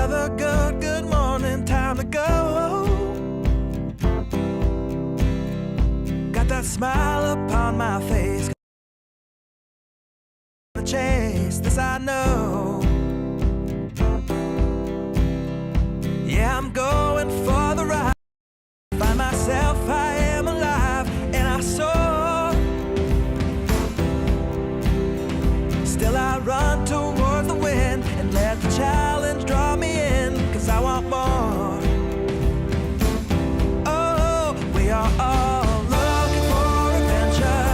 another good morning, time to go. Got that smile upon my face, the chase, this I know. Yeah, I'm going for the ride. Find myself, I am alive, and I soar. Still I run towards the wind and let the challenge draw me in, 'cause I want more. Oh, we are all looking for adventure,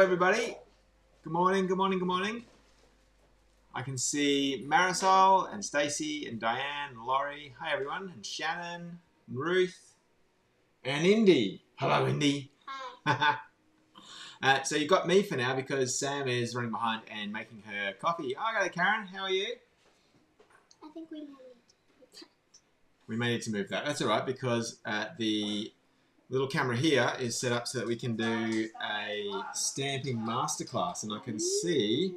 everybody. Good morning, good morning, good morning. I can see Marisol and Stacey and Diane and Laurie. Hi everyone. And Shannon and Ruth and Indy. Hello Indy. Hi. So you got me for now because Sam is running behind and making her coffee. Oh, okay, Karen, how are you? I think we may need to move that. We may need to move that. That's all right because the little camera here is set up so that we can do a stamping masterclass, and I can see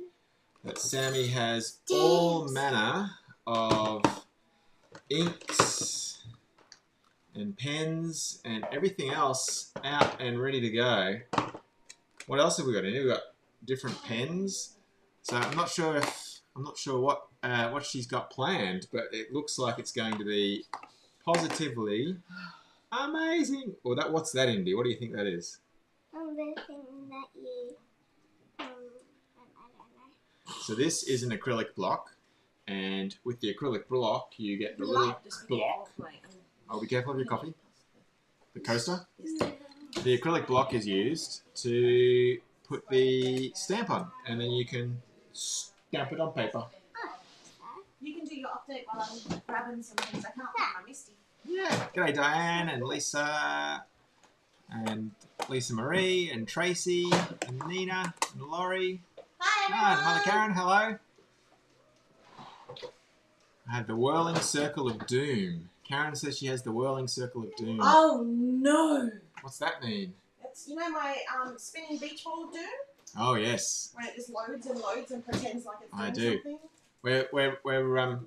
that Sami has all manner of inks and pens and everything else out and ready to go. What else have we got in here? We've got different pens. So I'm not sure what she's got planned, but it looks like it's going to be positively amazing. Well, what's that, Indy? What do you think that is? The thing that you, I don't know. So this is an acrylic block, and with the acrylic block, you get the little block. Oh, be careful of your coffee. The coaster. The acrylic block is used to put the stamp on, and then you can stamp it on paper. You can do your update while I'm grabbing some things. I can't find my Misty. Yeah. G'day, Diane and Lisa Marie and Tracy and Nina and Laurie. Hi, everyone. And Mother Karen, hello. I have the whirling circle of doom. Karen says she has the whirling circle of doom. Oh no! What's that mean? It's my spinning beach ball of doom. Oh yes. When it just loads and loads and pretends like it's doing I do. something. We're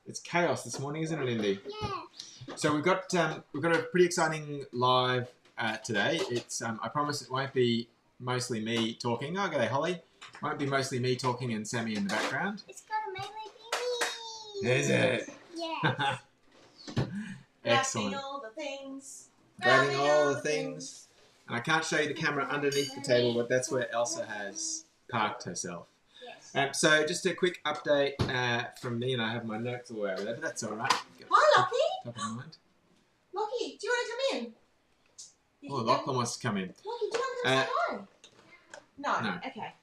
it's chaos this morning, isn't it, Indy? Yeah. So we've got a pretty exciting live today. It's I promise it won't be mostly me talking. Oh, g'day, Holly. It won't be mostly me talking and Sami in the background. It's gonna mainly be me. Is it? Yeah. Excellent. Grabbing all the things. Grabbing all the things. And I can't show you the camera underneath the table, but that's where Elsa has parked herself. Yes. So just a quick update from me, and I have my notes all over there, but that's all right. Hi, Lockie. Top of mind. Lockie, do you want to come in? Oh, Lachlan wants to come in. Lockie, do you want to say hi? No. No. Okay.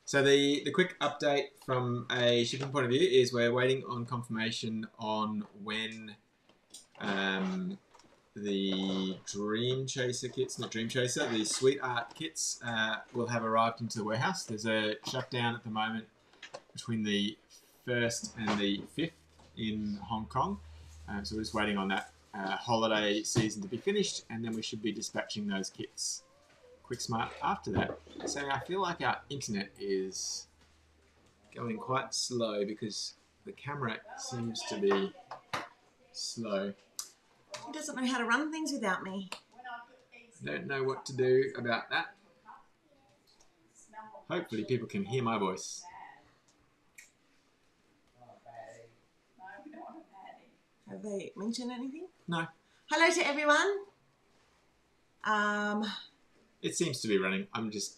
So the quick update from a shipping point of view is we're waiting on confirmation on when the Dream Chaser kits, not Dream Chaser, the Sweetheart kits will have arrived into the warehouse. There's a shutdown at the moment between the 1st and the 5th in Hong Kong. So we're just waiting on that holiday season to be finished, and then we should be dispatching those kits quick smart after that. So I feel like our internet is going quite slow because the camera seems to be slow. He doesn't know how to run things without me. I don't know what to do about that. Hopefully people can hear my voice. Have they mentioned anything? No. Hello to everyone. It seems to be running. I'm just...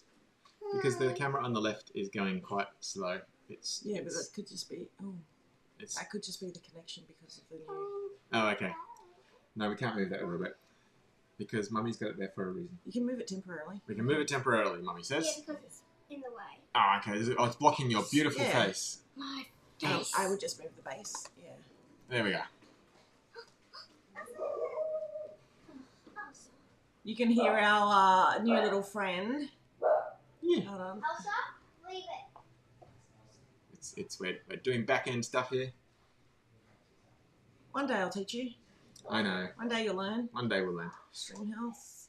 Because the camera on the left is going quite slow. But that could just be... Oh, that could just be the connection because of the new... Oh, okay. No, we can't move that a little bit. Because Mummy's got it there for a reason. You can move it temporarily. We can move it temporarily, Mummy says. Yeah, because it's in the way. Oh, okay. Oh, it's blocking your beautiful face. My face. I would just move the base. Yeah. There we go. You can hear our new little friend. Yeah. Hold on. Elsa, leave it. We're doing back end stuff here. One day I'll teach you. I know. One day you'll learn. One day we'll learn. String house.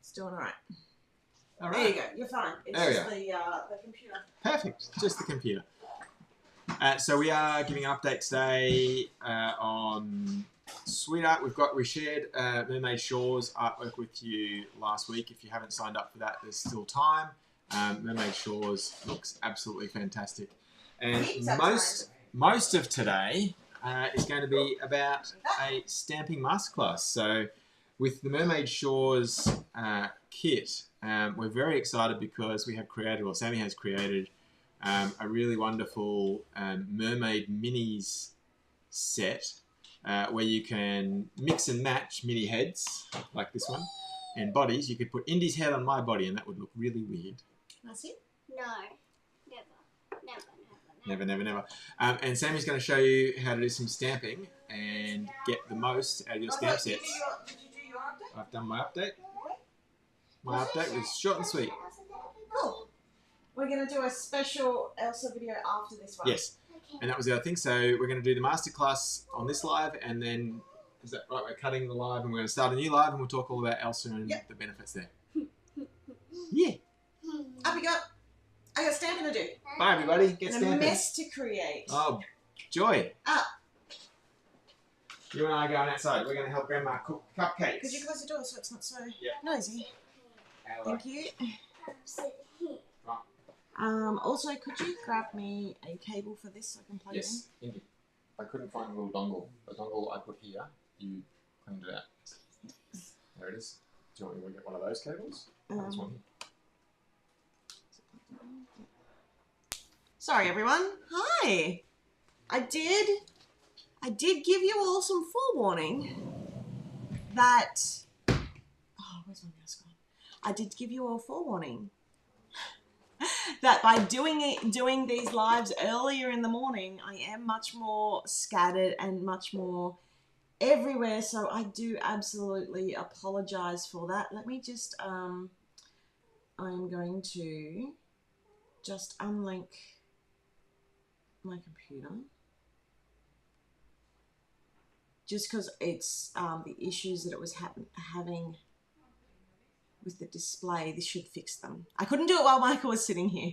It's doing all right. All There right. you go. You're fine. It's There we just the computer. Perfect. Just the computer. So we are giving an update today on Sweetheart. We shared Mermaid Shores artwork with you last week. If you haven't signed up for that, there's still time. Mermaid Shores looks absolutely fantastic. And most of today is going to be about a stamping masterclass. So with the Mermaid Shores kit, we're very excited because we have created, or Sami has created, a really wonderful Mermaid Minis set where you can mix and match mini heads like this one and bodies, you could put Indy's head on my body and that would look really weird. That's it. No. Never. Never. And Sammy's going to show you how to do some stamping and get the most out of your stamp sets. Did you do your update? I've done my update. My update was short and sweet. Cool. We're going to do a special Elsa video after this one. Yes. And that was the other thing. So we're going to do the masterclass on this live, and then, is that right? We're cutting the live, and we're going to start a new live, and we'll talk all about Elsa and the benefits there. Yeah. Up we go. I got stamping to do. Bye, everybody. Get And a stamping. mess to create. Oh, joy. Up. You and I are going outside. We're going to help Grandma cook cupcakes. Could you close the door so it's not so Yep. noisy? Thank you. Right. Also, could you grab me a cable for this so I can plug Yes, Indy. I couldn't find a little dongle. The dongle I put here, you cleaned it out. There it is. Do you want me to get one of those cables? it in? This one here. Sorry, everyone. Hi. I did give you all some forewarning that. Oh, where's my mouse gone? I did give you all forewarning that by doing these lives earlier in the morning, I am much more scattered and much more everywhere. So I do absolutely apologize for that. Let me just I'm going to just unlink my computer just because it's the issues that it was having with the display. This should fix them. I couldn't do it while Michael was sitting here.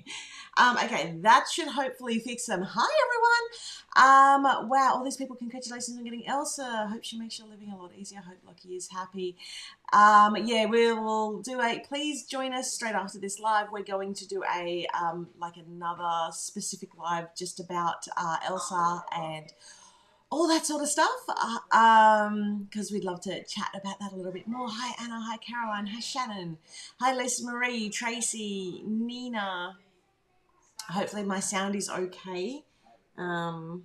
Okay, that should hopefully fix them. Hi everyone. Wow, all these people, congratulations on getting Elsa. Hope she makes your living a lot easier. Hope Lockie is happy. Yeah, we will do please join us straight after this live. We're going to do a like another specific live just about Elsa and all that sort of stuff, because we'd love to chat about that a little bit more. Hi Anna, hi Caroline, hi Shannon, hi Lisa Marie, Tracy, Nina. Hopefully my sound is okay. Both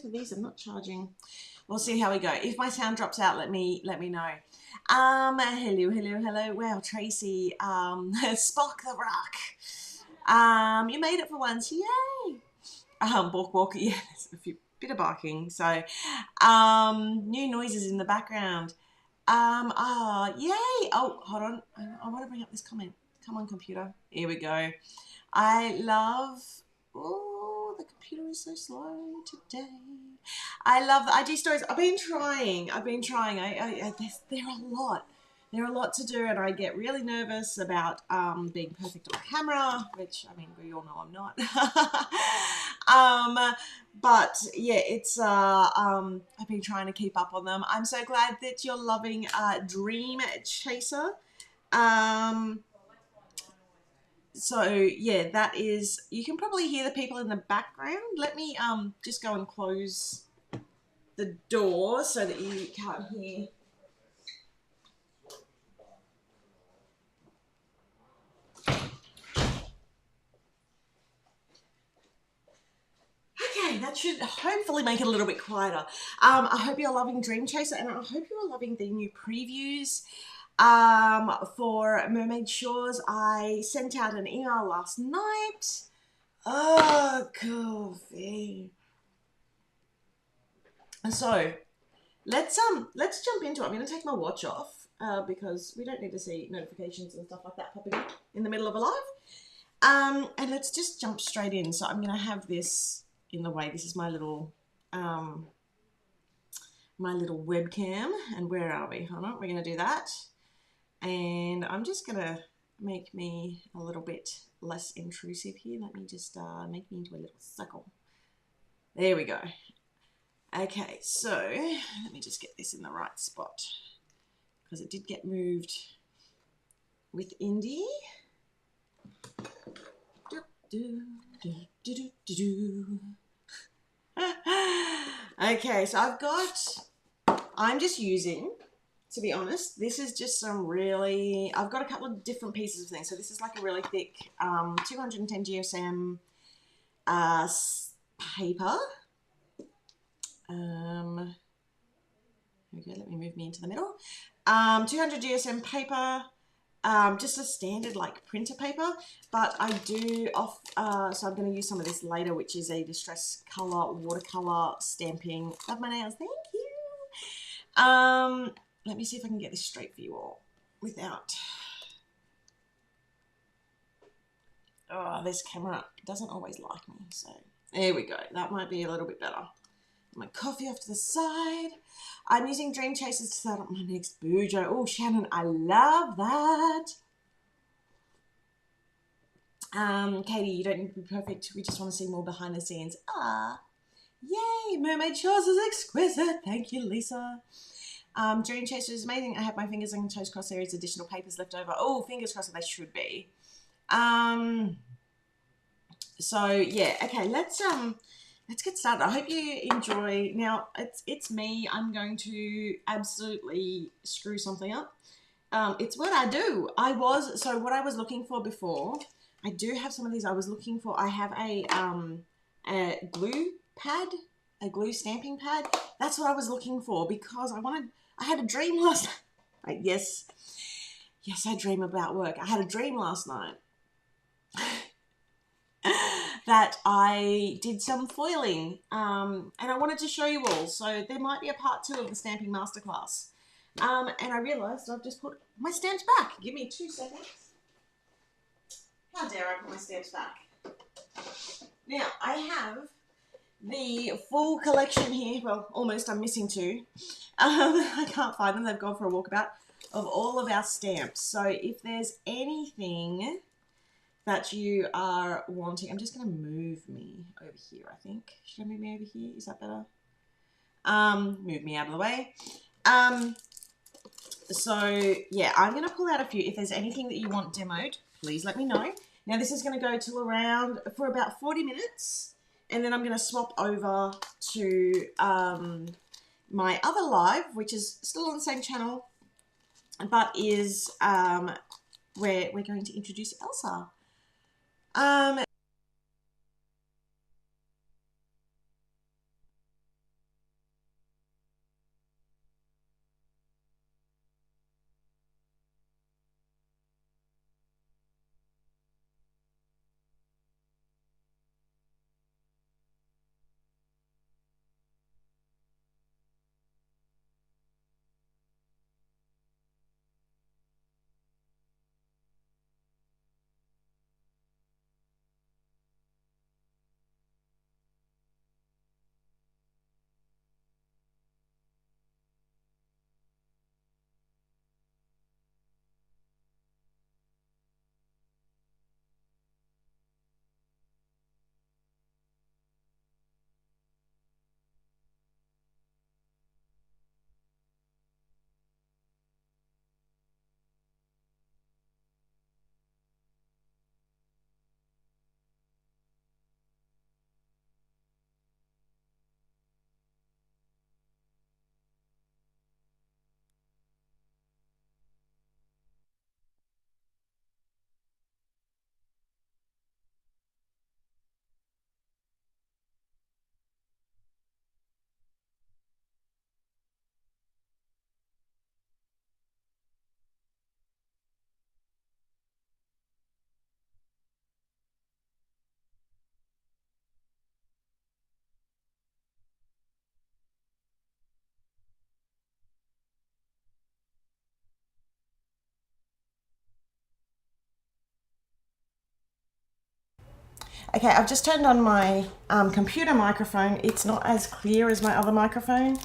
of these I'm not charging. We'll see how we go. If my sound drops out, let me know. Hello. Wow, Tracy, Spock the Rock. You made it for once, yay! Walk, yeah, there's a bit of barking. So, new noises in the background. Yay! Oh, hold on. I want to bring up this comment. Come on, computer. Here we go. I love. Oh, the computer is so slow today. I love the IG stories. I've been trying. They're a lot. They're a lot to do, and I get really nervous about being perfect on camera, which, I mean, we all know I'm not. But yeah, it's I've been trying to keep up on them. I'm so glad that you're loving Dream Chaser. So yeah, that is, you can probably hear the people in the background. Let me just go and close the door so that you can't hear. Okay, that should hopefully make it a little bit quieter. I hope you're loving Dream Chaser, and I hope you're loving the new previews for Mermaid Shores. I sent out an email last night. Oh, coffee. So let's jump into it. I'm going to take my watch off because we don't need to see notifications and stuff like that popping up in the middle of a live. And let's just jump straight in. So I'm going to have this in the way. This is my little webcam. And where are we? Hold on, we're going to do that. And I'm just going to make me a little bit less intrusive here. Let me just make me into a little circle. There we go. Okay, so let me just get this in the right spot because it did get moved with Indy. Okay, so I'm just using, to be honest, this is just some really, I've got a couple of different pieces of things. So this is like a really thick 210 GSM paper. Okay, let me move me into the middle. 200 GSM paper, just a standard like printer paper, but I do so I'm going to use some of this later, which is a distress color watercolor stamping of my nails. Thank you. Let me see if I can get this straight for you all without. Oh, this camera doesn't always like me, so there we go. That might be a little bit better. My coffee off to the side. I'm using Dream Chasers to start up my next Bujo. Oh, Shannon, I love that. Katie, you don't need to be perfect. We just want to see more behind the scenes. Ah, yay! Mermaid Shores is exquisite. Thank you, Lisa. Dream Chaser is amazing. I have my fingers and toes crossed. There is additional papers left over. Oh, fingers crossed that they should be. So yeah, okay. Let's get started. I hope you enjoy. Now it's me. I'm going to absolutely screw something up. It's what I do. So what I was looking for before. I do have some of these. I was looking for. I have a glue pad, a glue stamping pad. That's what I was looking for because I had a dream last night. Yes, I dream about work. I had a dream last night that I did some foiling, and I wanted to show you all. So there might be a part 2 of the stamping masterclass. And I realised I've just put my stamps back. Give me 2 seconds. How dare I put my stamps back? Now I have the full collection here. Well, almost. I'm missing 2. I can't find them. They've gone for a walkabout of all of our stamps. So if there's anything that you are wanting, I'm just going to move me over here, I think. Should I move me over here? Is that better? Move me out of the way. So yeah, I'm going to pull out a few. If there's anything that you want demoed, please let me know. Now this is going to go till around for about 40 minutes. And then I'm going to swap over to my other live, which is still on the same channel, but is where we're going to introduce Elsa. Okay, I've just turned on my computer microphone. It's not as clear as my other microphone,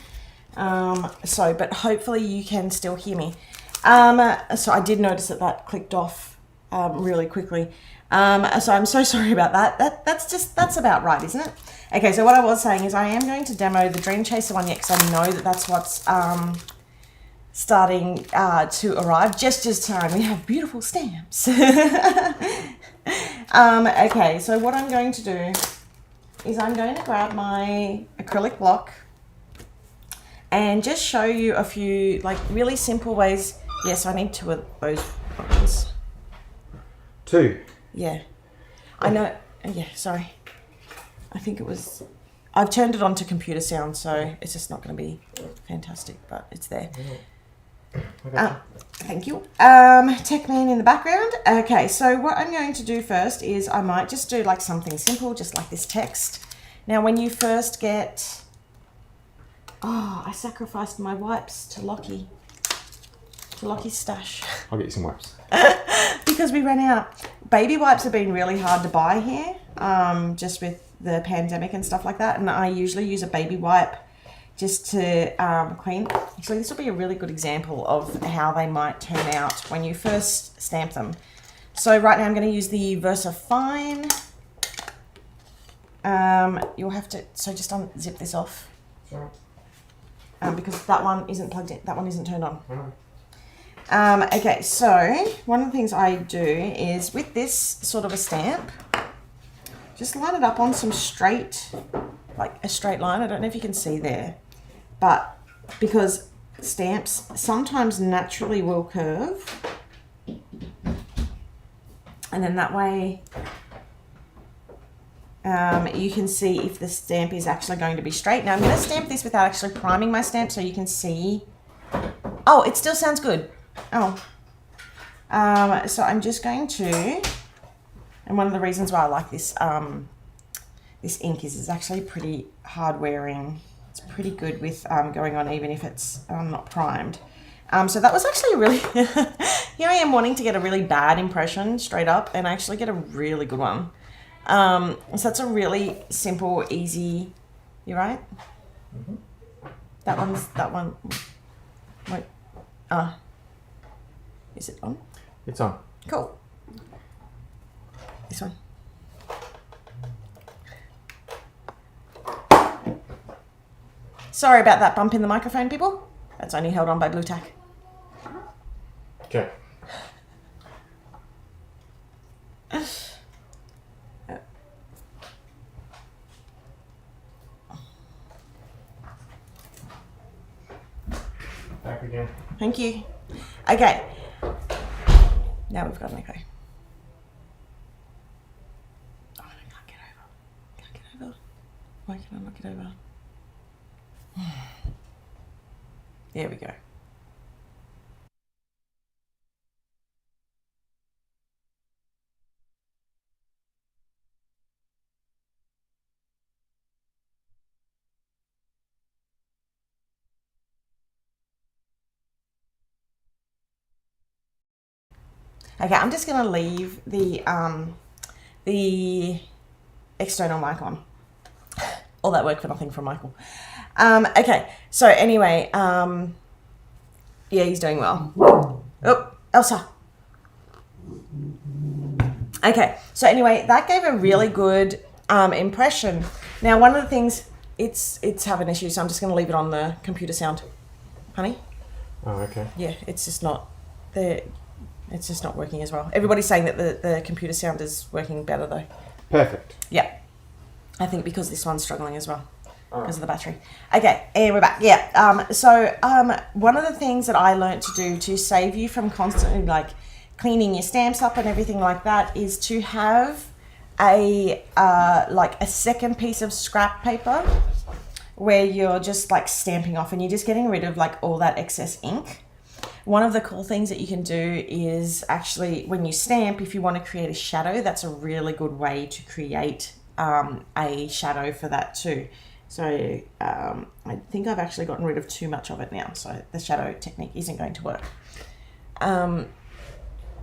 but hopefully you can still hear me. So I did notice that clicked off really quickly. So I'm so sorry about that. That's about right, isn't it? Okay, so what I was saying is I am going to demo the Dream Chaser one yet, because I know that's what's starting to arrive. Just as time, we have beautiful stamps. Okay, so what I'm going to do is I'm going to grab my acrylic block and just show you a few like really simple ways. Yes, I need 2 of those ones. 2? Yeah. I know. Yeah, sorry. I think it was I've turned it on to computer sound, so it's just not going to be fantastic, but it's there. Thank you. Tech man in the background. Okay, so what I'm going to do first is I might just do like something simple, just like this text. Now, when you first get... Oh, I sacrificed my wipes to Lockie's stash. I'll get you some wipes. Because we ran out. Baby wipes have been really hard to buy here, just with the pandemic and stuff like that. And I usually use a baby wipe just to clean. Actually, this will be a really good example of how they might turn out when you first stamp them. So right now I'm going to use the Versa Fine. You'll have to, so just unzip this off. Sure. Because that one isn't plugged in, that one isn't turned on. Okay, so one of the things I do is with this sort of a stamp, just line it up on some straight, like a straight line. I don't know if you can see there, but because stamps sometimes naturally will curve, and then that way you can see if the stamp is actually going to be straight. Now I'm going to stamp this without actually priming my stamp so you can see. Oh, it still sounds good. Oh, so I'm just going to, and one of the reasons why I like this this ink is it's actually pretty hard wearing. It's pretty good with going on even if it's not primed. So that was actually really, here I am wanting to get a really bad impression straight up and actually get a really good one. So that's a really simple, easy, you right? Mm-hmm. That one, wait, is it on? It's on. Cool. This one. Sorry about that bump in the microphone, people. That's only held on by blue tack. Okay. Back again. Thank you. Okay. Now we've got an echo. Oh, I can't get over. Can't get over. Why can I not get over? There we go. Okay, I'm just going to leave the external mic on. All that work for nothing from Michael. Okay, so anyway, yeah, he's doing well. Oh, Elsa. Okay, so anyway, that gave a really good impression. Now, one of the things, it's having issues, so I'm just going to leave it on the computer sound. Honey? Oh, okay. Yeah, it's just not working as well. Everybody's saying that the computer sound is working better though. Perfect. Yeah. I think because this one's struggling as well because of the battery. Okay, and we're back. Yeah. So one of the things that I learned to do to save you from constantly like cleaning your stamps up and everything like that is to have a like a second piece of scrap paper where you're just like stamping off and you're just getting rid of like all that excess ink. One of the cool things that you can do is actually when you stamp, if you want to create a shadow, that's a really good way to create a shadow for that too. So I think I've actually gotten rid of too much of it now, so the shadow technique isn't going to work.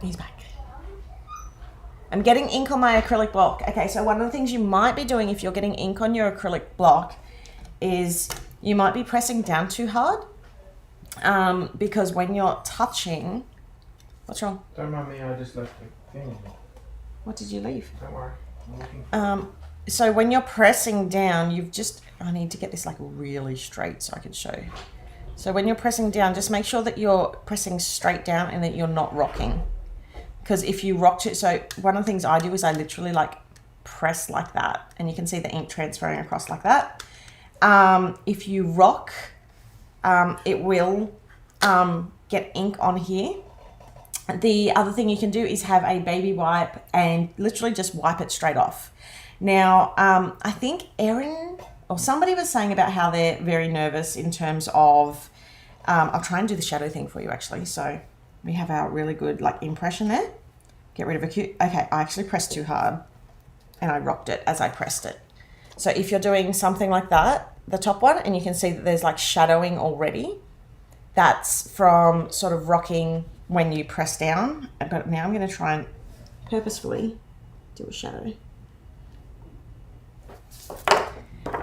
He's back. I'm getting ink on my acrylic block. Okay, so one of the things you might be doing if you're getting ink on your acrylic block is you might be pressing down too hard. Because when you're touching, what's wrong? Don't mind me, I just left the thing. What did you leave? Don't worry. I'm looking. So when you're pressing down, I need to get this like really straight so I can show you. So when you're pressing down, just make sure that you're pressing straight down and that you're not rocking. Because if you rock it, so one of the things I do is I literally like press like that and you can see the ink transferring across like that. If you rock, it will get ink on here. The other thing you can do is have a baby wipe and literally just wipe it straight off. Now, I think Erin or somebody was saying about how they're very nervous in terms of, I'll try and do the shadow thing for you actually. So we have our really good like impression there. Get rid of acute. Okay, I actually pressed too hard and I rocked it as I pressed it. So if you're doing something like that, the top one, and you can see that there's like shadowing already, that's from sort of rocking when you press down. But now I'm going to try and purposefully do a shadow.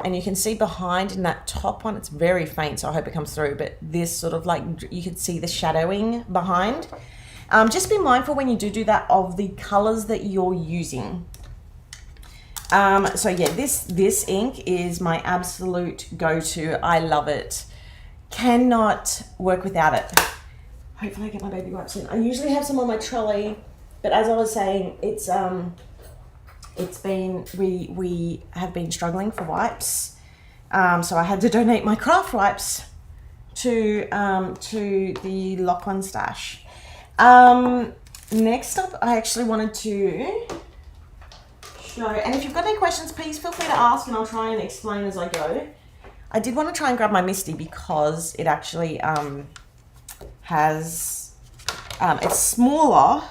And you can see behind in that top one, it's very faint, so I hope it comes through, but this sort of like, you can see the shadowing behind. Just be mindful when you do that of the colors that you're using. So yeah, this ink is my absolute go-to. I love it. Cannot work without it. Hopefully I get my baby wipes in. I usually have some on my trolley, but as I was saying, it's been, we have been struggling for wipes. So I had to donate my craft wipes to the Lock One stash. Next up, I actually wanted to show, and if you've got any questions, please feel free to ask and I'll try and explain as I go. I did want to try and grab my Misty because it actually has, it's smaller,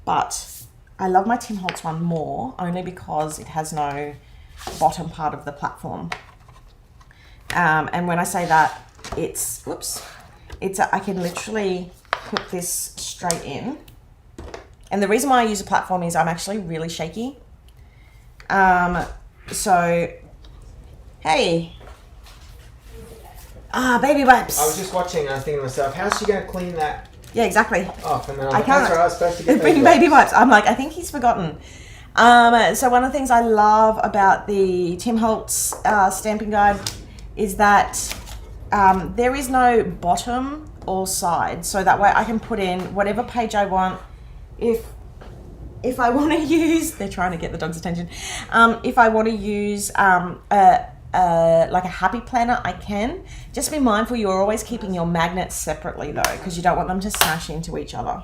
but I love my Tim Holtz one more, only because it has no bottom part of the platform. And when I say that, it's, whoops, it's, I can literally put this straight in. And the reason why I use a platform is I'm actually really shaky. So, hey. Baby wipes. I was just watching and I was thinking to myself, how's she going to clean that Yeah, exactly. off? And then I can't. that's where I was supposed to get Bring baby wipes. I'm like, I think he's forgotten. So one of the things I love about the Tim Holtz stamping guide is that there is no bottom or side. So that way I can put in whatever page I want. If I want to use, they're trying to get the dog's attention. If I want to use like a happy planner, I can. Just be mindful you're always keeping your magnets separately though, because you don't want them to smash into each other.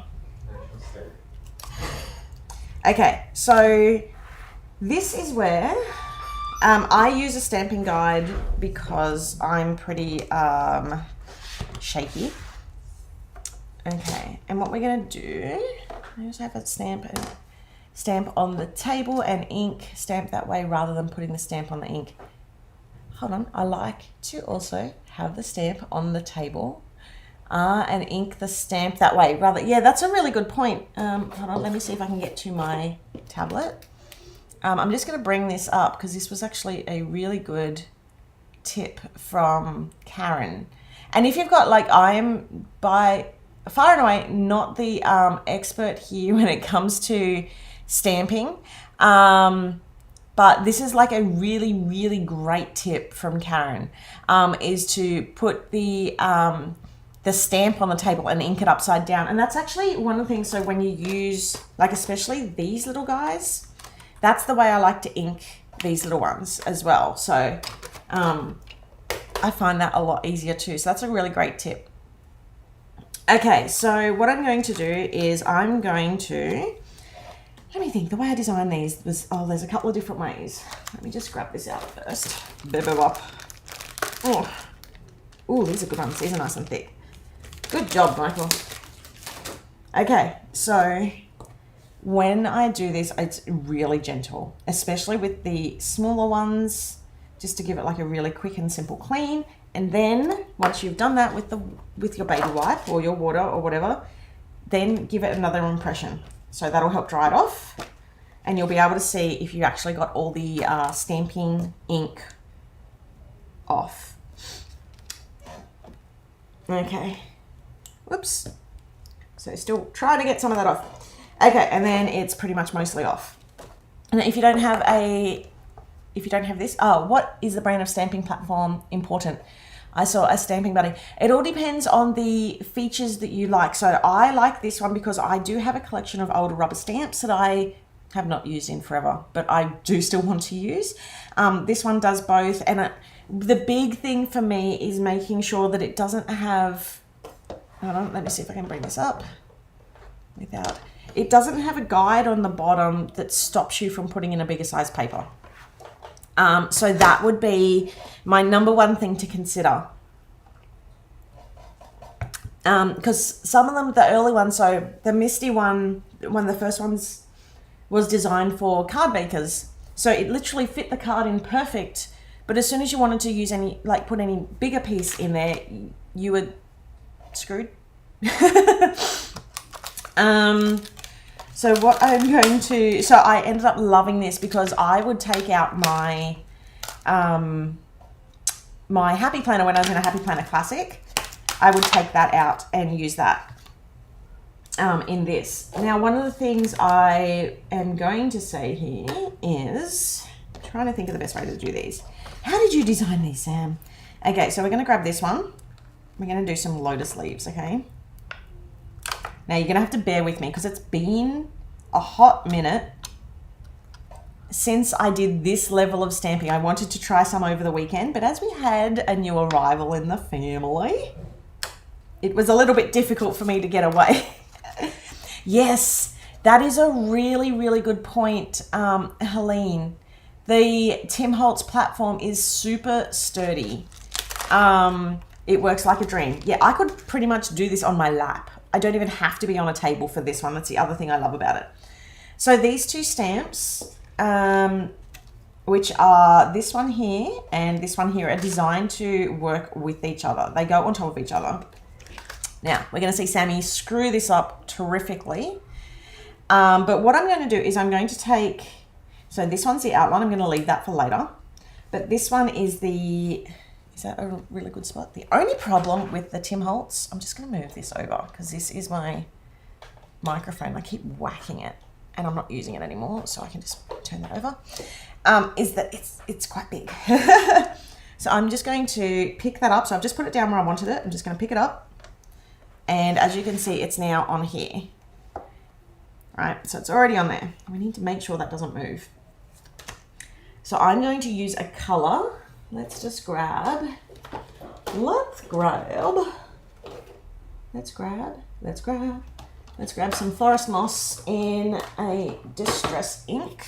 Okay, so this is where I use a stamping guide because I'm pretty shaky. Okay, and what we're gonna do, I just have a stamp on the table and ink stamp that way rather than putting the stamp on the ink. Hold on, I like to also have the stamp on the table and ink the stamp that way. Rather, yeah, that's a really good point. Hold on, let me see if I can get to my tablet. I'm just going to bring this up because this was actually a really good tip from Karen. And if you've got, like, I am by far and away not the expert here when it comes to stamping. But this is like a really, really great tip from Karen, is to put the stamp on the table and ink it upside down. And that's actually one of the things, so when you use, like especially these little guys, that's the way I like to ink these little ones as well. So I find that a lot easier too. So that's a really great tip. Okay, so what I'm going to do is I'm going to, let me think, the way I designed these was, oh, there's a couple of different ways. Let me just grab this out first. Oh, ooh, these are good ones. These are nice and thick. Good job, Michael. Okay, so when I do this, it's really gentle, especially with the smaller ones, just to give it like a really quick and simple clean. And then once you've done that with your baby wipe or your water or whatever, then give it another impression. So that'll help dry it off, and you'll be able to see if you actually got all the stamping ink off. Okay, whoops. So still trying to get some of that off. Okay, and then it's pretty much mostly off. And if you don't have this, oh, what is the brand of stamping platform important? I saw a stamping buddy. It all depends on the features that you like. So I like this one because I do have a collection of older rubber stamps that I have not used in forever, but I do still want to use. This one does both. And the big thing for me is making sure that it doesn't have, hold on, let me see if I can bring this up without, it doesn't have a guide on the bottom that stops you from putting in a bigger size paper. So that would be my number one thing to consider. Because some of them, the early ones, so the Misty one of the first ones was designed for card makers. So it literally fit the card in perfect. But as soon as you wanted to use any, like put any bigger piece in there, you were screwed. So what I'm going to, so I ended up loving this because I would take out my, my Happy Planner when I was in a Happy Planner Classic. I would take that out and use that in this. Now, one of the things I am going to say here is, I'm trying to think of the best way to do these. How did you design these, Sam? Okay, so we're going to grab this one. We're going to do some lotus leaves, okay? Now, you're going to have to bear with me because it's been a hot minute since I did this level of stamping. I wanted to try some over the weekend, but as we had a new arrival in the family, it was a little bit difficult for me to get away. Yes, that is a really, really good point, Helene. The Tim Holtz platform is super sturdy. It works like a dream. Yeah, I could pretty much do this on my lap. I don't even have to be on a table for this one. That's the other thing I love about it. So these two stamps, which are this one here and this one here, are designed to work with each other. They go on top of each other. Now, we're going to see Sammy screw this up terrifically. But what I'm going to do is I'm going to take, so this one's the outline. I'm going to leave that for later. But this one is the, is that a really good spot? The only problem with the Tim Holtz, I'm just going to move this over because this is my microphone. I keep whacking it and I'm not using it anymore, so I can just turn that over, is that it's quite big. So I'm just going to pick that up. So I've just put it down where I wanted it. I'm just going to pick it up. And as you can see, it's now on here. Right, so it's already on there. We need to make sure that doesn't move. So I'm going to use a color. Let's grab some Forest Moss in a Distress ink.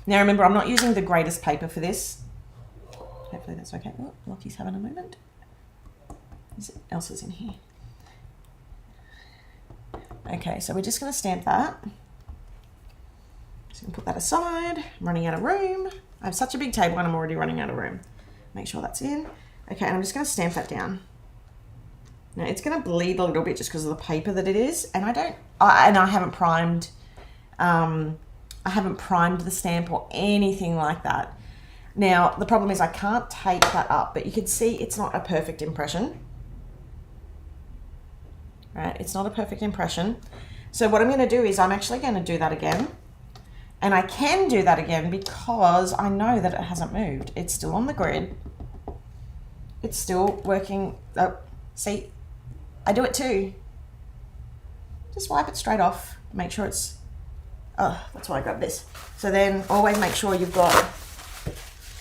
Now remember, I'm not using the greatest paper for this. Hopefully that's okay. Oh, Lockie's having a moment. What else is in here? Okay, so we're just going to stamp that. Just going to put that aside. I'm running out of room. I have such a big table and I'm already running out of room. Make sure that's in. Okay, and I'm just going to stamp that down. Now it's going to bleed a little bit just because of the paper that it is, and I haven't primed. I haven't primed the stamp or anything like that. Now the problem is I can't tape that up, but you can see it's not a perfect impression. Right, it's not a perfect impression. So what I'm going to do is I'm actually going to do that again. And I can do that again because I know that it hasn't moved. It's still on the grid. It's still working. Oh, see, I do it too. Just wipe it straight off. Make sure it's, oh, that's why I grabbed this. So then always make sure you've got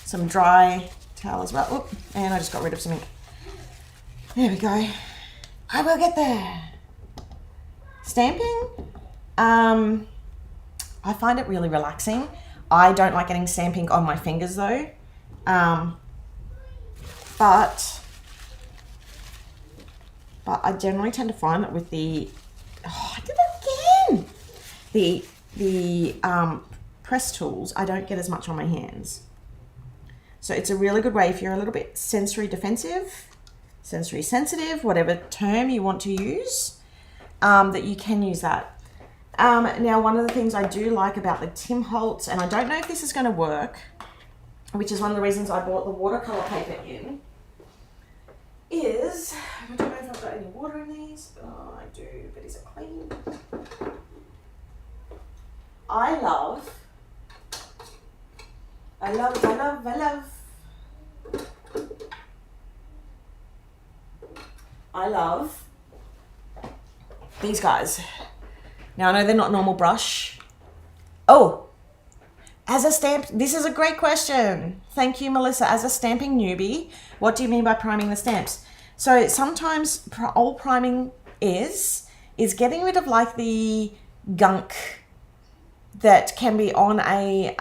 some dry towel as well. Oop, and I just got rid of some ink. There we go. I will get there. Stamping, I find it really relaxing. I don't like getting stamping on my fingers though. But I generally tend to find that with the, oh, I did it again. The press tools, I don't get as much on my hands. So it's a really good way if you're a little bit sensory defensive, sensory sensitive, whatever term you want to use, that you can use that. Now, one of the things I do like about the Tim Holtz, and I don't know if this is going to work, which is one of the reasons I bought the watercolor paper in, is, I don't know if I've got any water in these. Oh, I do, but is it clean? I love these guys. Now I know they're not normal brush. Oh, as a stamp, this is a great question. Thank you, Melissa. As a stamping newbie, what do you mean by priming the stamps? So sometimes all priming is getting rid of like the gunk that can be on a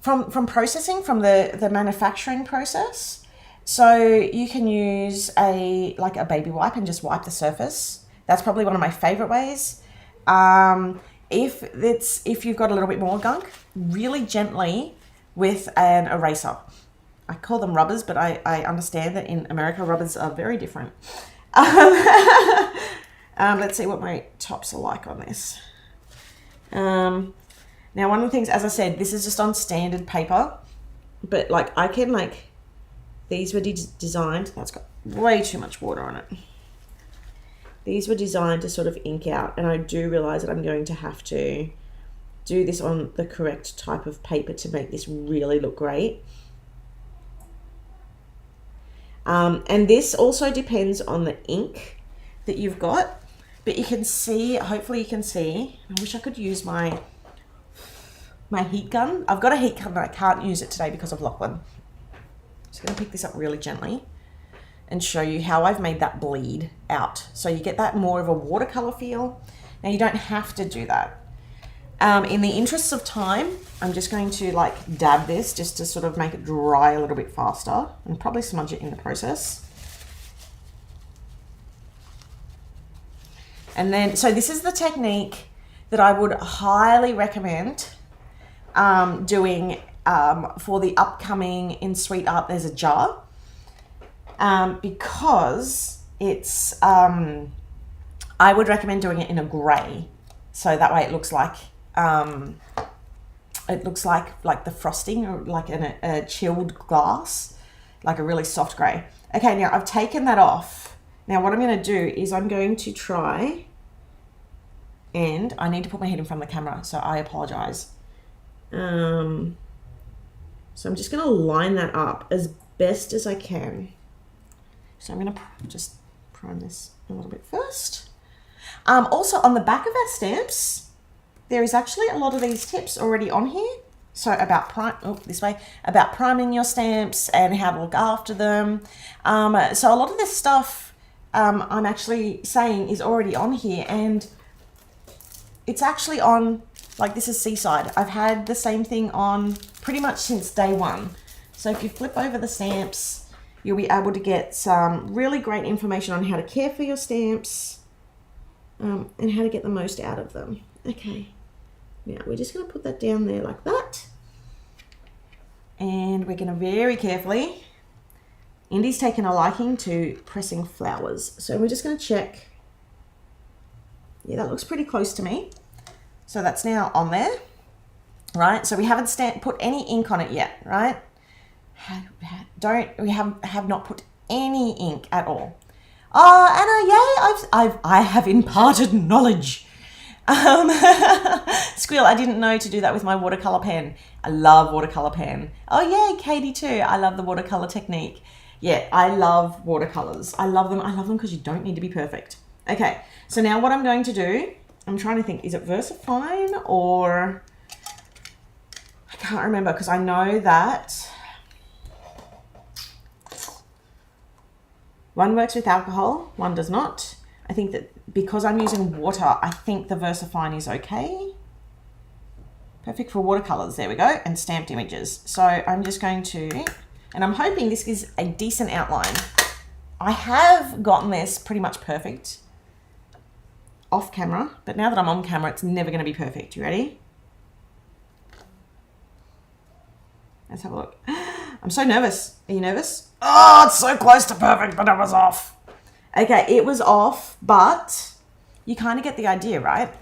from processing, from the manufacturing process. So you can use a baby wipe and just wipe the surface. That's probably one of my favorite ways. If you've got a little bit more gunk, really gently with an eraser. I call them rubbers, but I understand that in America rubbers are very different. Let's see what my tops are like on this. Now, one of the things, as I said, this is just on standard paper, but like I can these were designed, that's got way too much water on it. These were designed to sort of ink out, and I do realize that I'm going to have to do this on the correct type of paper to make this really look great. And this also depends on the ink that you've got, but you can see, hopefully you can see, I wish I could use my heat gun. I've got a heat gun, but I can't use it today because of Lachlan. So I'm going to pick this up really gently and show you how I've made that bleed out. So you get that more of a watercolor feel. Now you don't have to do that. In the interests of time, I'm just going to dab this just to sort of make it dry a little bit faster and probably smudge it in the process. And then, so this is the technique that I would highly recommend doing for the upcoming in Sweet Art There's a Jar, because it's, I would recommend doing it in a grey. So that way it looks like the frosting, or like in a chilled glass, like a really soft grey. Okay, now I've taken that off. Now what I'm going to do is I'm going to try, and I need to put my head in front of the camera, so I apologize. So I'm just going to line that up as best as I can. So I'm going to just prime this a little bit first. Also on the back of our stamps, there is actually a lot of these tips already on here. So about about priming your stamps and how to look after them. So a lot of this stuff I'm actually saying is already on here, and it's actually on, this is Seaside. I've had the same thing on pretty much since day one. So if you flip over the stamps, you'll be able to get some really great information on how to care for your stamps and how to get the most out of them. Okay. Now we're just going to put that down there like that, and we're going to very carefully, Indy's taken a liking to pressing flowers, so we're just going to check. Yeah, that looks pretty close to me. So that's now on there, right? So we haven't put any ink on it yet, right? We have not put any ink at all. Oh, Anna, yay! I have imparted knowledge. Squeal, I didn't know to do that with my watercolor pen. I love watercolor pen. Oh yay, Katie too. I love the watercolor technique. Yeah, I love watercolors. I love them. I love them because you don't need to be perfect. Okay, so now what I'm going to do, I'm trying to think, is it VersaFine or, I can't remember, because I know that one works with alcohol, one does not. I think that because I'm using water, I think the VersaFine is okay. Perfect for watercolors, there we go, and stamped images. So I'm just going to, and I'm hoping this is a decent outline. I have gotten this pretty much perfect off camera, but now that I'm on camera, it's never going to be perfect. You ready? Let's have a look. I'm so nervous. Are you nervous? Oh, it's so close to perfect, but it was off. Okay, it was off, but you kind of get the idea, right?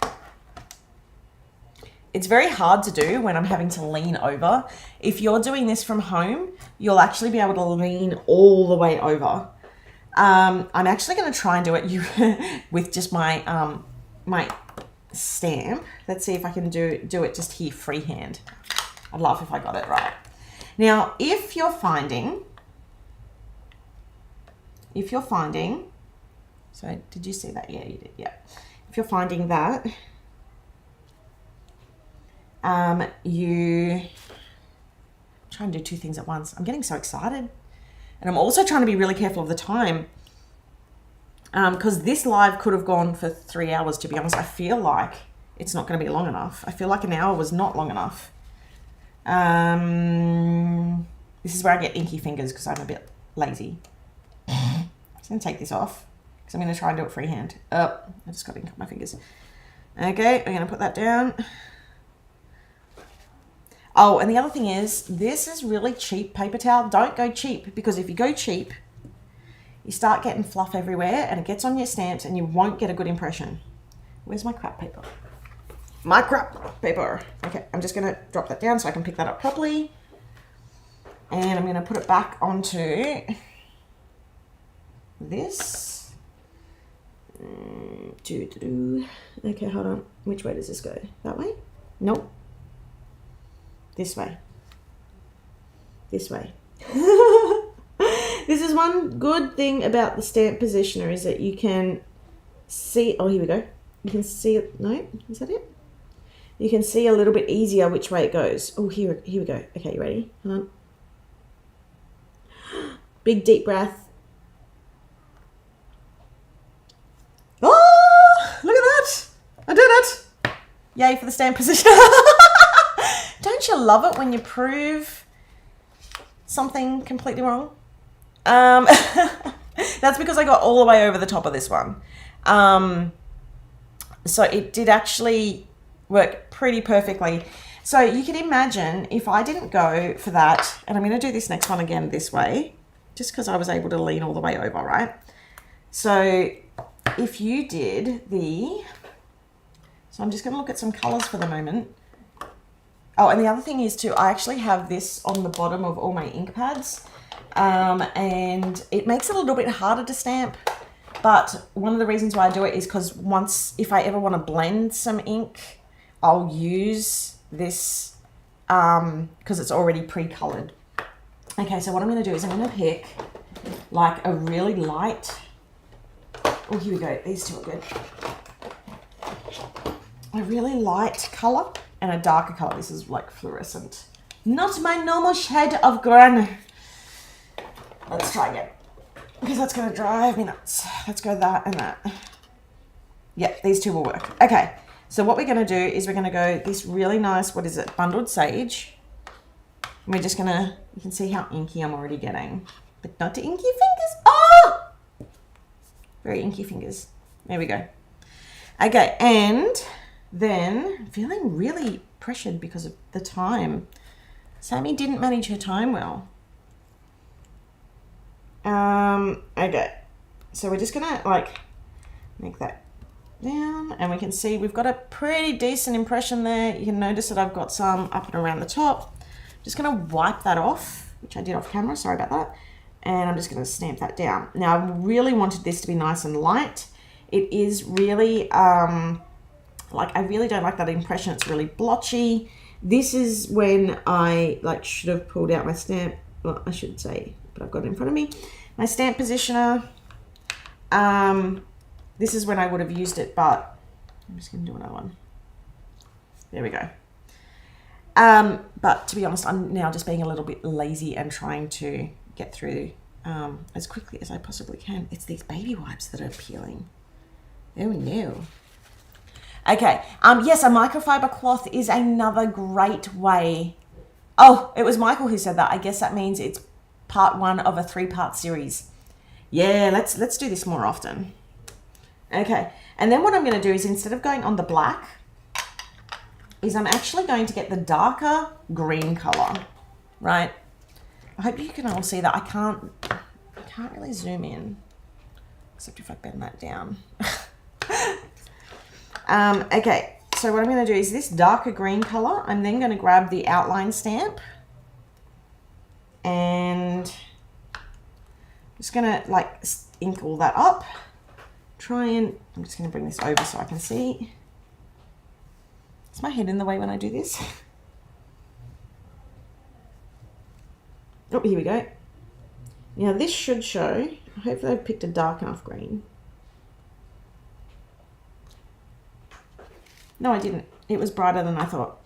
It's very hard to do when I'm having to lean over. If you're doing this from home, you'll actually be able to lean all the way over. I'm actually going to try and do it with just my my stamp. Let's see if I can do it just here freehand. I'd love if I got it right. Now, if you're finding, so did you see that? Yeah, you did. Yeah. If you're finding that, you try and do two things at once. I'm getting so excited. And I'm also trying to be really careful of the time, because this live could have gone for 3 hours, to be honest. I feel like it's not going to be long enough. I feel like an hour was not long enough. This is where I get inky fingers because I'm a bit lazy. I'm just going to take this off because I'm going to try and do it freehand. Oh, I just got ink on my fingers. Okay, we're going to put that down. Oh, and the other thing is, this is really cheap paper towel. Don't go cheap, because if you go cheap, you start getting fluff everywhere and it gets on your stamps and you won't get a good impression. Where's my crap paper? My crap paper. Okay, I'm just going to drop that down so I can pick that up properly. And I'm going to put it back onto this. Okay, hold on. Which way does this go? That way? Nope. This way. This way. This is one good thing about the stamp positioner, is that you can see, oh, here we go. You can see it, no, is that it? You can see a little bit easier which way it goes. Oh, here we go. Okay, you ready? Hold on. Big deep breath. Oh, look at that. I did it. Yay for the stamp position. Don't you love it when you prove something completely wrong? That's because I got all the way over the top of this one. So it did actually work pretty perfectly. So you can imagine if I didn't go for that, and I'm going to do this next one again this way, just because I was able to lean all the way over, right? So if you did so I'm just going to look at some colors for the moment. Oh, and the other thing is too, I actually have this on the bottom of all my ink pads, and it makes it a little bit harder to stamp. But one of the reasons why I do it is because if I ever want to blend some ink, I'll use this because it's already pre-colored. Okay, so what I'm going to do is I'm going to pick like a really light, oh, here we go, these two are good. A really light color and a darker color. This is like fluorescent. Not my normal shade of green. Let's try again, because that's going to drive me nuts. Let's go that and that. Yeah, these two will work. Okay, so what we're going to do is we're going to go this really nice, what is it, bundled sage. And we're just going to, you can see how inky I'm already getting. But not to inky fingers. Oh! Very inky fingers. There we go. Okay, and then I'm feeling really pressured because of the time. Sami didn't manage her time well. Okay, so we're just gonna like make that down, and we can see we've got a pretty decent impression there. You can notice that I've got some up and around the top. Just gonna wipe that off, which I did off camera, sorry about that. And I'm just gonna stamp that down. Now I really wanted this to be nice and light. It is really, like I really don't like that impression. It's really blotchy. This is when I like should have pulled out my stamp, well I should say, but I've got it in front of me. My stamp positioner. This is when I would have used it, but I'm just gonna do another one. There we go. But to be honest, I'm now just being a little bit lazy and trying to get through as quickly as I possibly can. It's these baby wipes that are peeling. Oh no. Okay, yes, a microfiber cloth is another great way. Oh, it was Michael who said that. I guess that means it's part 1 of a 3-part series. Yeah, let's do this more often. Okay, and then what I'm going to do is, instead of going on the black, is I'm actually going to get the darker green color, right? I hope you can all see that. I can't really zoom in, except if I bend that down. Okay, so what I'm going to do is this darker green color, I'm then going to grab the outline stamp and just going to like ink all that up. I'm just going to bring this over so I can see. Is my head in the way when I do this? Oh, here we go. Now this should show, hopefully I've picked a dark enough green. No, I didn't. It was brighter than I thought.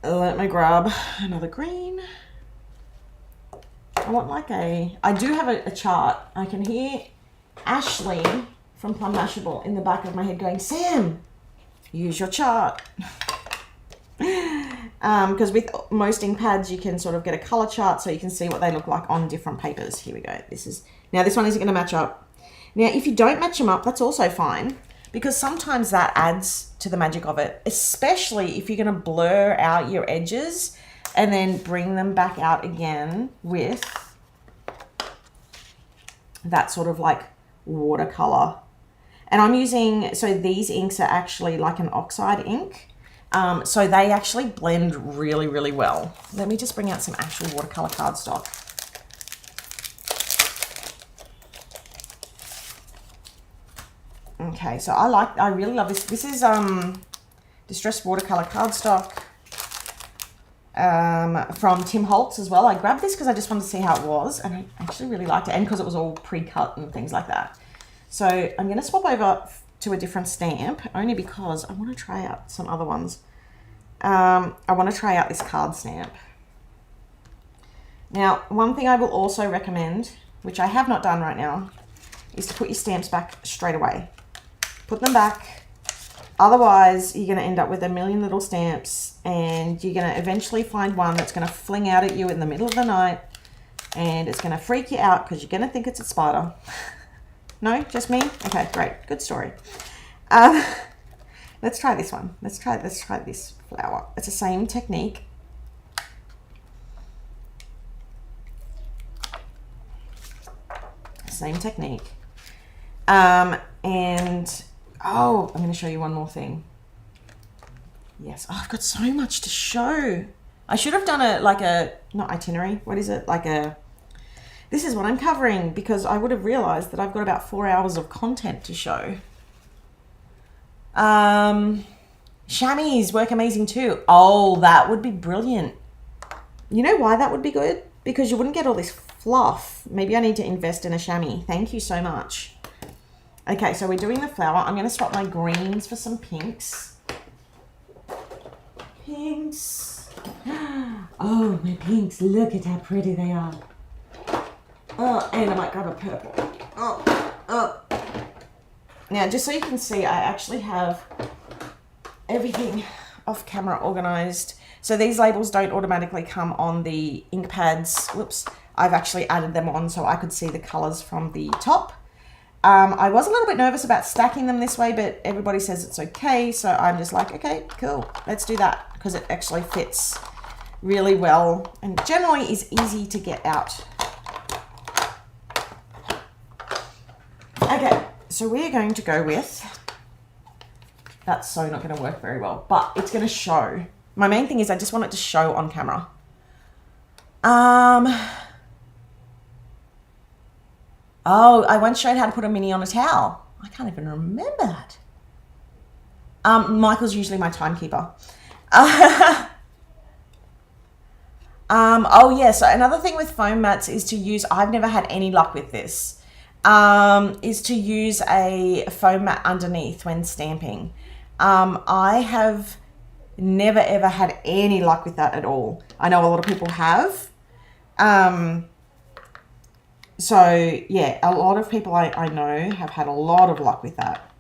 Let me grab another green. I want like I do have a chart. I can hear Ashley from Plum Mashable in the back of my head going, Sam, use your chart. because with most ink pads you can sort of get a color chart so you can see what they look like on different papers. Here we go. Now this one isn't going to match up. Now if you don't match them up, that's also fine, because sometimes that adds to the magic of it, especially if you're going to blur out your edges and then bring them back out again with that sort of like watercolor. And I'm using, so these inks are actually like an oxide ink. So they actually blend really, really well. Let me just bring out some actual watercolor cardstock. Okay, so I really love this. This is distressed watercolor cardstock from Tim Holtz as well. I grabbed this because I just wanted to see how it was, and I actually really liked it, and because it was all pre-cut and things like that. So I'm going to swap over to a different stamp, only because I want to try out some other ones. I want to try out this card stamp. Now, one thing I will also recommend, which I have not done right now, is to put your stamps back straight away. Put them back. Otherwise, you're going to end up with a million little stamps, and you're going to eventually find one that's going to fling out at you in the middle of the night, and it's going to freak you out because you're going to think it's a spider. No, just me? Okay, great. Good story. Let's try this one. Let's try this flower. It's the same technique. Same technique. And oh, I'm going to show you one more thing. Yes, oh, I've got so much to show. I should have done not itinerary. What is it? This is what I'm covering, because I would have realized that I've got about 4 hours of content to show. Chamois work amazing too. Oh, that would be brilliant. You know why that would be good? Because you wouldn't get all this fluff. Maybe I need to invest in a chamois. Thank you so much. Okay, so we're doing the flower. I'm going to swap my greens for some pinks. Pinks. Oh, my pinks. Look at how pretty they are. Oh, and I might grab a purple. Oh. Now, just so you can see, I actually have everything off camera organized. So these labels don't automatically come on the ink pads. Whoops. I've actually added them on so I could see the colors from the top. I was a little bit nervous about stacking them this way, but everybody says it's okay. So I'm just like, okay, cool. Let's do that, because it actually fits really well and generally is easy to get out. Okay, so we're going to go with, that's so not going to work very well, but it's going to show. My main thing is I just want it to show on camera. Oh, I once showed how to put a mini on a towel. I can't even remember that. Michael's usually my timekeeper. Oh yeah, so another thing with foam mats is to use, I've never had any luck with this, is to use a foam mat underneath when stamping. I have never ever had any luck with that at all. I know a lot of people have. So yeah, a lot of people I know have had a lot of luck with that.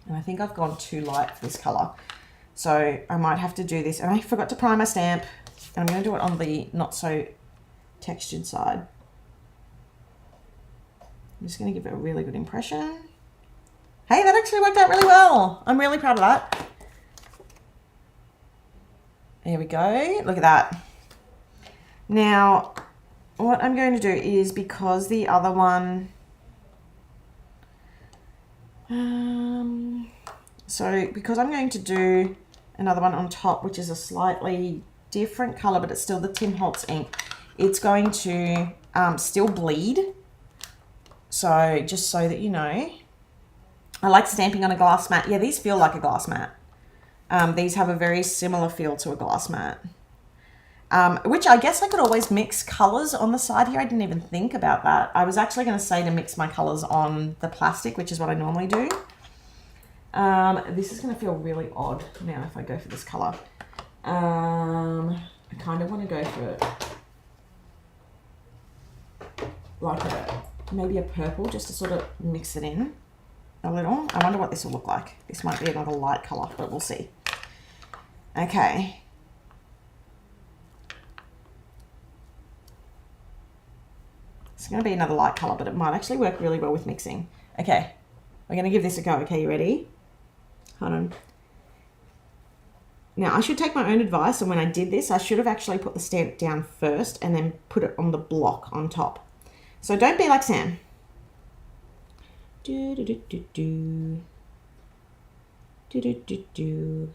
And I think I've gone too light for this color. So I might have to do this. And I forgot to prime my stamp. And I'm going to do it on the not so textured side. I'm just going to give it a really good impression. Hey, that actually worked out really well. I'm really proud of that. There we go. Look at that. Now, what I'm going to do is, because the other one, because I'm going to do another one on top, which is a slightly different color, but it's still the Tim Holtz ink, it's going to still bleed. So just so that you know, I like stamping on a glass mat. Yeah, these feel like a glass mat. These have a very similar feel to a glass mat. Which I guess I could always mix colors on the side here. I didn't even think about that. I was actually going to say to mix my colors on the plastic, which is what I normally do. This is going to feel really odd now if I go for this color. I kind of want to go for like maybe a purple, just to sort of mix it in a little. I wonder what this will look like. This might be another light color, but we'll see. Okay. It's going to be another light color, but it might actually work really well with mixing. Okay, we're going to give this a go. Okay, you ready? Hold on. Now, I should take my own advice, and when I did this, I should have actually put the stamp down first and then put it on the block on top. So don't be like Sam. Do, do, do, do, do. Do, do, do, do.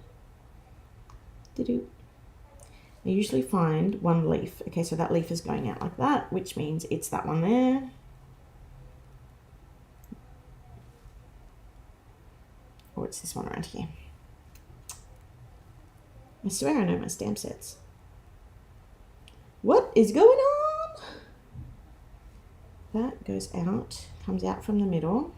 Do, do. I usually find one leaf. Okay, so that leaf is going out like that, which means it's that one there. Or it's this one around here. I swear I know my stamp sets. What is going on? That goes out, comes out from the middle.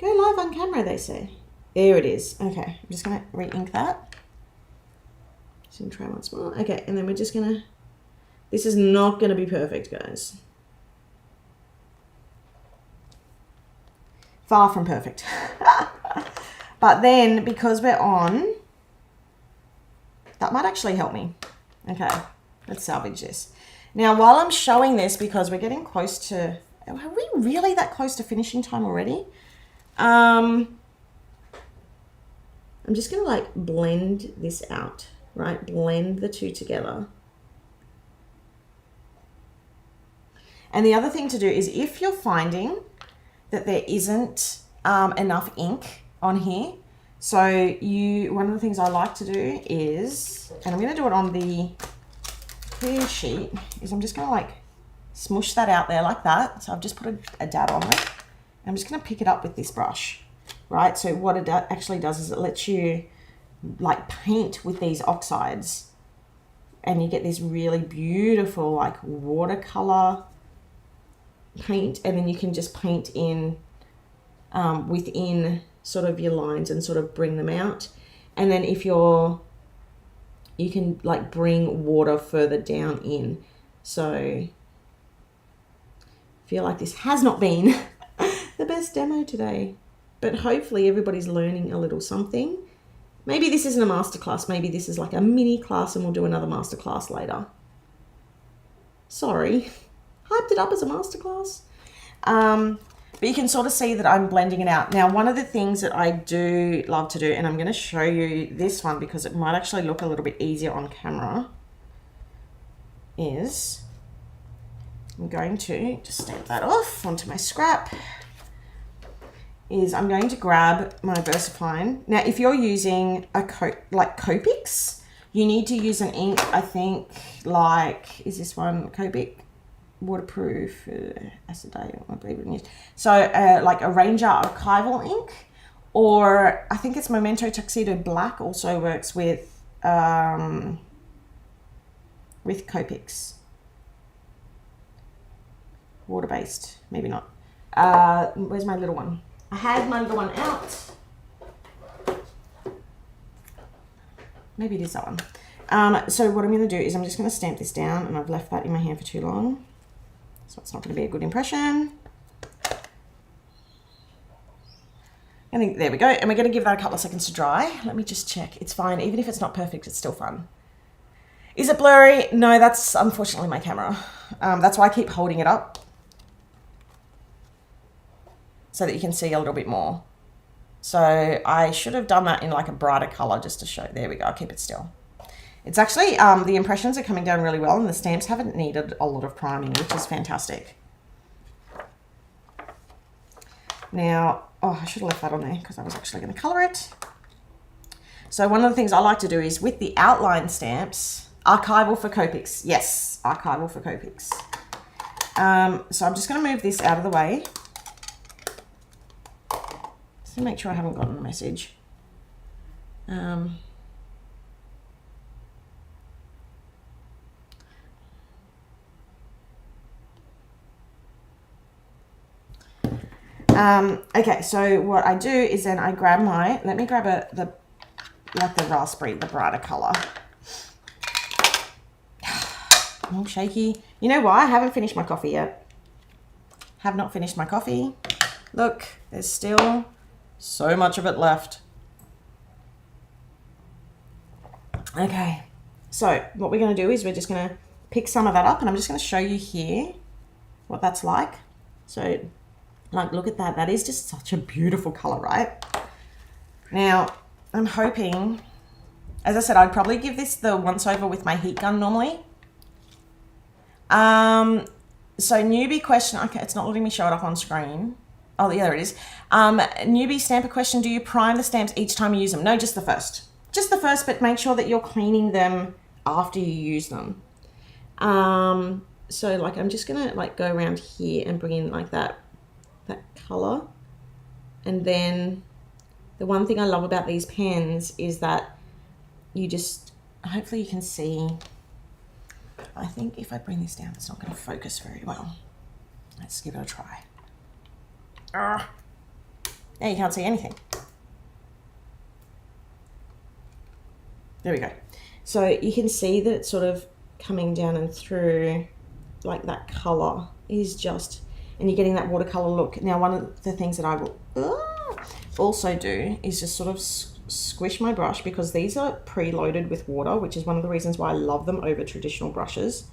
Go live on camera, they say. There it is. Okay, I'm just going to re-ink that. Just going to try once more. Okay, and then we're just going to... This is not going to be perfect, guys. Far from perfect. But then, because we're on... That might actually help me. Okay, let's salvage this. Now, while I'm showing this, because we're getting close to... Are we really that close to finishing time already? I'm just going to like blend this out, right? Blend the two together. And the other thing to do is if you're finding that there isn't enough ink on here, so one of the things I like to do is, and I'm going to do it on the clear sheet, is I'm just going to like smush that out there like that. So I've just put a dab on it. I'm just going to pick it up with this brush, right? So what it actually does is it lets you like paint with these oxides, and you get this really beautiful like watercolor paint, and then you can just paint in within sort of your lines and sort of bring them out. And then if you can like bring water further down in. So I feel like this has not been the best demo today, but hopefully everybody's learning a little something. Maybe this isn't a masterclass, maybe this is like a mini class and we'll do another masterclass later. Sorry, hyped it up as a masterclass. But you can sort of see that I'm blending it out. Now, one of the things that I do love to do, and I'm going to show you this one because it might actually look a little bit easier on camera, is I'm going to just stamp that off onto my scrap. I'm going to grab my VersaFine. Now, if you're using a like Copics, you need to use an ink, I think, like, is this one Copic? Waterproof, acetate, I believe it is. So, like a Ranger archival ink, or I think it's Memento Tuxedo Black also works with Copics. Water-based, maybe not. Where's my little one? I had my little one out. Maybe it is that one. So what I'm going to do is I'm just going to stamp this down, and I've left that in my hand for too long, so it's not going to be a good impression. I think there we go, and we're going to give that a couple of seconds to dry. Let me just check. It's fine. Even if it's not perfect, it's still fun. Is it blurry? No, that's unfortunately my camera. That's why I keep holding it up, so that you can see a little bit more. So I should have done that in like a brighter color just to show. There we go. I'll keep it still. It's actually, the impressions are coming down really well, and the stamps haven't needed a lot of priming, which is fantastic. Now, oh, I should have left that on there because I was actually going to color it. So one of the things I like to do is with the outline stamps, archival for Copics. Yes, archival for Copics. So I'm just going to move this out of the way. To make sure I haven't gotten the message. Okay, so what I do is then I grab let me grab the raspberry, the brighter color. I'm all shaky. You know why? I haven't finished my coffee yet. Have not finished my coffee. Look, there's still so much of it left. Okay, so what we're going to do is we're just going to pick some of that up, and I'm just going to show you here what that's like. So, like, look at that. That is just such a beautiful color, right? Now, I'm hoping, as I said, I'd probably give this the once over with my heat gun normally. So newbie question, okay, it's not letting me show it up on screen. Oh, yeah, there it is. Newbie stamper question, do you prime the stamps each time you use them? No, just the first. Just the first, but make sure that you're cleaning them after you use them. So like, I'm just gonna like go around here and bring in like that color. And then the one thing I love about these pens is that you just, hopefully you can see, I think if I bring this down, it's not going to focus very well. Let's give it a try. Now you can't see anything. There we go. So you can see that it's sort of coming down and through, like that color is just, and you're getting that watercolor look. Now, one of the things that I will also do is just sort of squish my brush, because these are preloaded with water, which is one of the reasons why I love them over traditional brushes.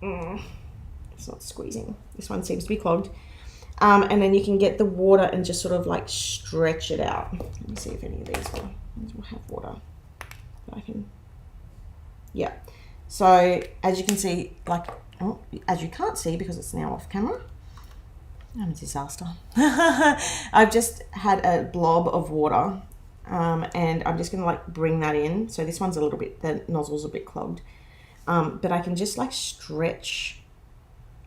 It's not squeezing. This one seems to be clogged. And then you can get the water and just sort of like stretch it out. Let me see if any of these will have water. I can, yeah. So as you can see, like, oh, as you can't see because it's now off camera, I'm a disaster. I've just had a blob of water, and I'm just gonna like bring that in. So this one's a little bit, the nozzle's a bit clogged, but I can just like stretch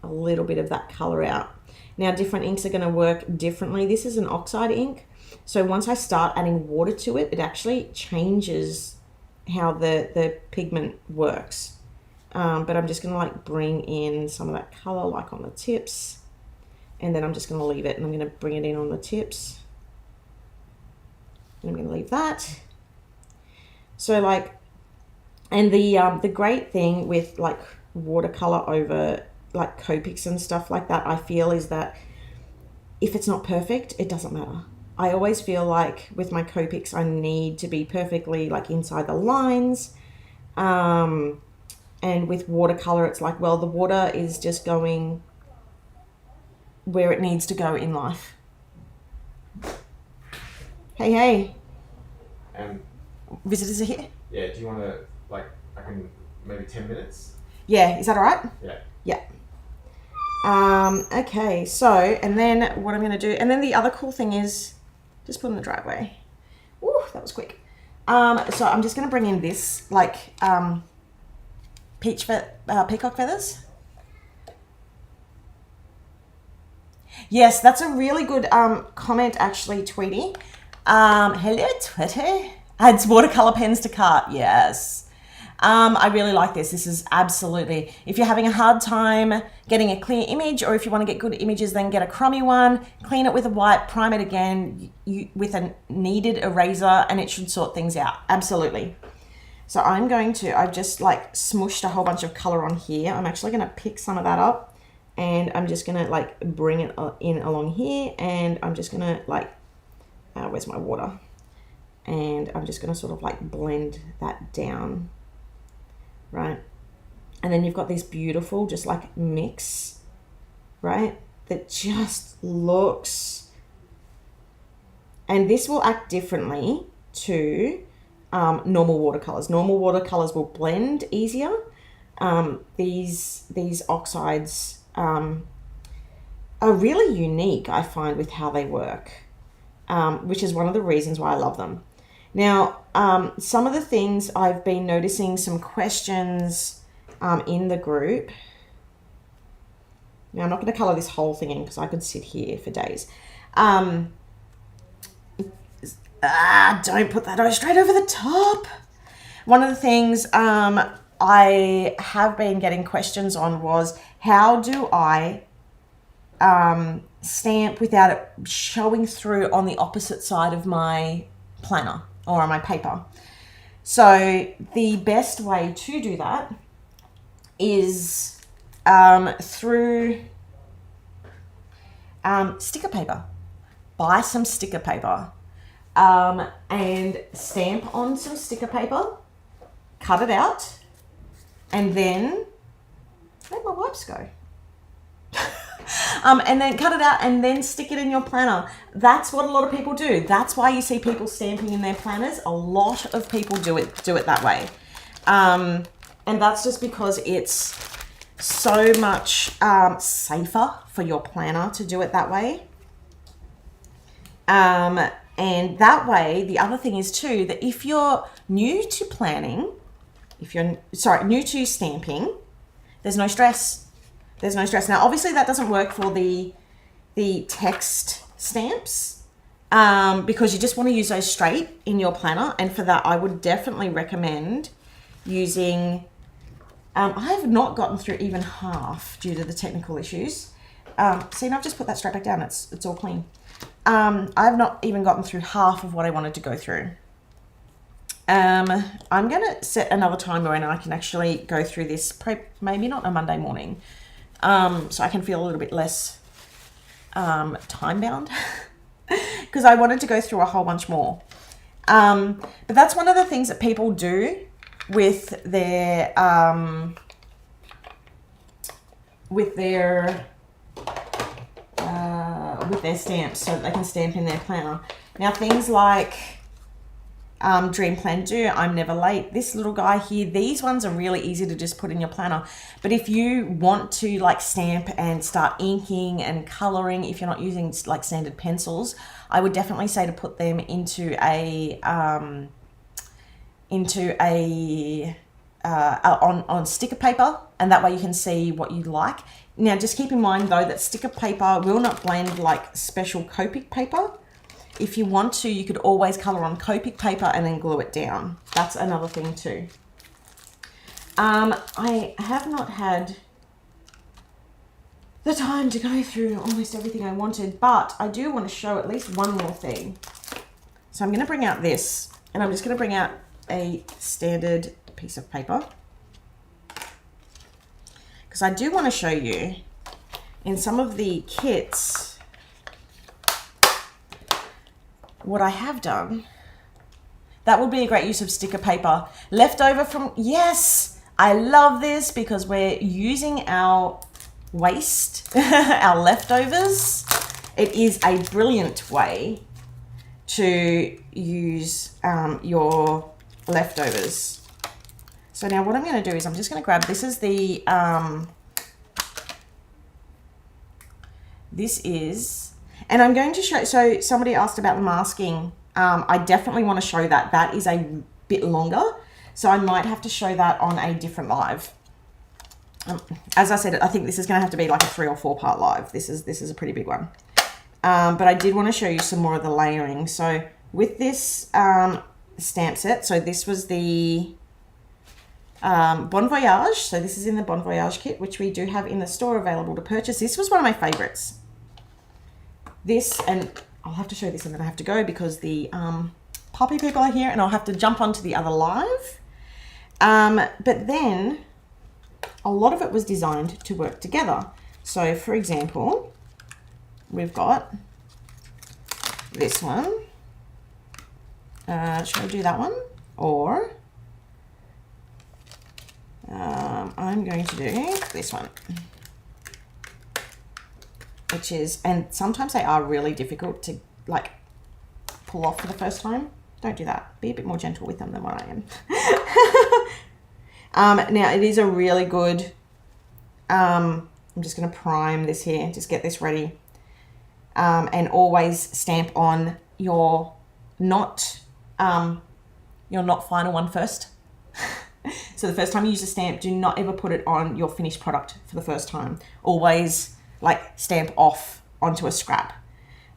a little bit of that color out. Now, different inks are gonna work differently. This is an oxide ink, so once I start adding water to it, it actually changes how the pigment works. But I'm just gonna like bring in some of that color like on the tips. And then I'm just going to leave it, and I'm going to bring it in on the tips. And I'm going to leave that. So like, and the great thing with like watercolor over like Copics and stuff like that, I feel, is that if it's not perfect, it doesn't matter. I always feel like with my Copics, I need to be perfectly like inside the lines. And with watercolor, it's like, well, the water is just going where it needs to go in life. Hey. Visitors are here? Yeah, do you want to, like, I can, maybe 10 minutes? Yeah, is that all right? Yeah. Yeah. Okay, so, and then what I'm going to do, and then the other cool thing is, just put in the driveway. Ooh, that was quick. So I'm just going to bring in this, like, peacock feathers. Yes, that's a really good comment, actually, Tweety. Hello, Twitter. Adds watercolor pens to cart. Yes. I really like this. This is absolutely, if you're having a hard time getting a clear image, or if you want to get good images, then get a crummy one, clean it with a wipe, prime it again with a kneaded eraser, and it should sort things out. Absolutely. So I've just like smooshed a whole bunch of color on here. I'm actually going to pick some of that up. And I'm just going to like bring it in along here, and I'm just going to like, where's my water? And I'm just going to sort of like blend that down, right? And then you've got this beautiful, just like mix, right? That just looks, and this will act differently to normal watercolors. Normal watercolors will blend easier. These oxides, are really unique, I find, with how they work, which is one of the reasons why I love them. Now, some of the things I've been noticing, some questions in the group. Now, I'm not going to color this whole thing in because I could sit here for days. Don't put that straight over the top. One of the things I have been getting questions on was, how do I stamp without it showing through on the opposite side of my planner or on my paper? So the best way to do that is through sticker paper. Buy some sticker paper and stamp on some sticker paper, cut it out, and then, where'd my wipes go? And then cut it out and then stick it in your planner. That's what a lot of people do. That's why you see people stamping in their planners. A lot of people do it that way. And that's just because it's so much safer for your planner to do it that way. And that way, the other thing is too, that if you're new to planning, new to stamping, there's no stress. There's no stress. Now, obviously that doesn't work for the text stamps because you just want to use those straight in your planner. And for that, I would definitely recommend using, I have not gotten through even half due to the technical issues. See, I've just put that straight back down. It's all clean. I've not even gotten through half of what I wanted to go through. I'm going to set another timer and I can actually go through this, maybe not a Monday morning. So I can feel a little bit less time bound because I wanted to go through a whole bunch more. But that's one of the things that people do with their stamps, so that they can stamp in their planner. Now, things like Dream Plan Do, I'm Never Late, this little guy here, these ones are really easy to just put in your planner. But if you want to like stamp and start inking and coloring, if you're not using like standard pencils, I would definitely say to put them into on sticker paper, and that way you can see what you like. Now, just keep in mind though that sticker paper will not blend like special Copic paper. If you want to, you could always color on Copic paper and then glue it down. That's another thing too. I have not had the time to go through almost everything I wanted, but I do want to show at least one more thing. So I'm going to bring out this, and I'm just going to bring out a standard piece of paper, because I do want to show you in some of the kits what I have done. That would be a great use of sticker paper. Leftover from, yes, I love this because we're using our waste, our leftovers. It is a brilliant way to use your leftovers. So now what I'm going to do is I'm just going to grab, this is the, and I'm going to show, so somebody asked about the masking. I definitely want to show that. That is a bit longer, so I might have to show that on a different live. As I said, I think this is going to have to be like a 3 or 4 part live. This is a pretty big one. But I did want to show you some more of the layering. So with this stamp set, so this was the Bon Voyage. So this is in the Bon Voyage kit, which we do have in the store available to purchase. This was one of my favorites. This, and I'll have to show this and then I have to go because the puppy people are here and I'll have to jump onto the other live. But then a lot of it was designed to work together. So for example, we've got this one. Should I do that one? Or I'm going to do this one. Which is, and sometimes they are really difficult to like pull off for the first time. Don't do that. Be a bit more gentle with them than what I am. Now it is a really good, I'm just going to prime this here, just get this ready. And always stamp on your not final one first. So the first time you use a stamp, do not ever put it on your finished product for the first time. Always like stamp off onto a scrap.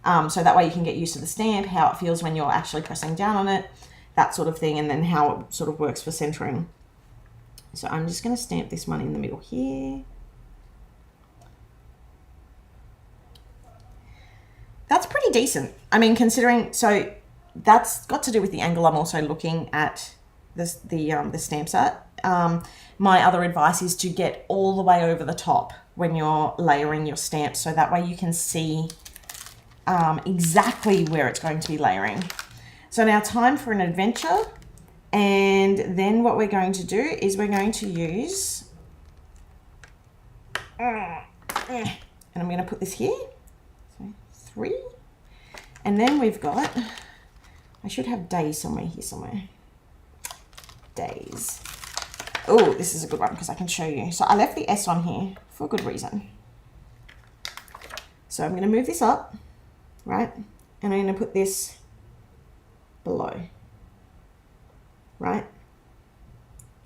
So that way you can get used to the stamp, how it feels when you're actually pressing down on it, that sort of thing, and then how it sort of works for centering. So I'm just going to stamp this one in the middle here. That's pretty decent. I mean, considering, so that's got to do with the angle I'm also looking at this, the stamp set. My other advice is to get all the way over the top when you're layering your stamps, so that way you can see exactly where it's going to be layering. So now time for an adventure, and then what we're going to do is we're going to use, and I'm going to put this here, so 3, and then we've got, I should have days somewhere here somewhere, days. Oh, this is a good one because I can show you. So I left the S on here for a good reason. So I'm going to move this up, right? And I'm going to put this below, right?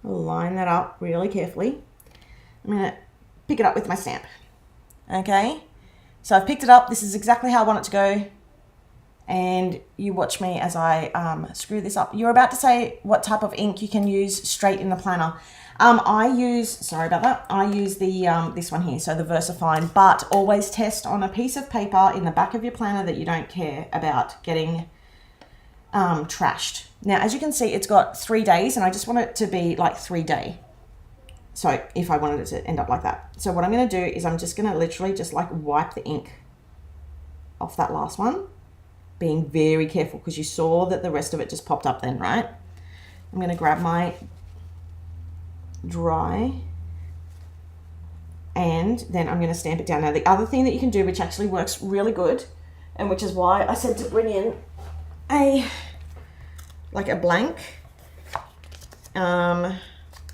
I'll line that up really carefully. I'm going to pick it up with my stamp. Okay, so I've picked it up. This is exactly how I want it to go. And you watch me as I screw this up. You're about to say what type of ink you can use straight in the planner. I use, sorry about that, I use the this one here, so the VersaFine, but always test on a piece of paper in the back of your planner that you don't care about getting trashed. Now, as you can see, it's got 3 days, and I just want it to be like 3 day. So if I wanted it to end up like that. So what I'm going to do is I'm just going to literally just like wipe the ink off that last one, being very careful because you saw that the rest of it just popped up then, right? I'm going to grab my dry and then I'm going to stamp it down. Now, the other thing that you can do, which actually works really good, and which is why I said to bring in a blank.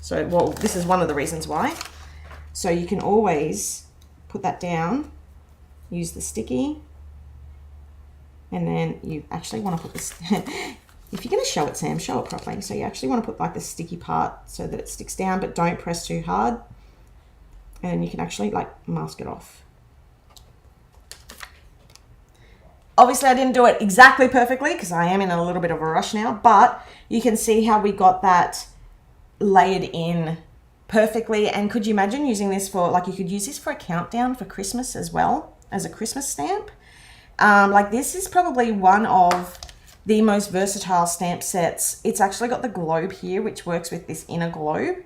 So, well, this is one of the reasons why. So you can always put that down, use the sticky, and then you actually want to put this, if you're going to show it, Sam, show it properly. So you actually want to put like the sticky part so that it sticks down, but don't press too hard. And you can actually like mask it off. Obviously I didn't do it exactly perfectly because I am in a little bit of a rush now, but you can see how we got that layered in perfectly. And could you imagine using this for, like, you could use this for a countdown for Christmas as well, as a Christmas stamp. Like, this is probably one of the most versatile stamp sets. It's actually got the globe here, which works with this inner globe.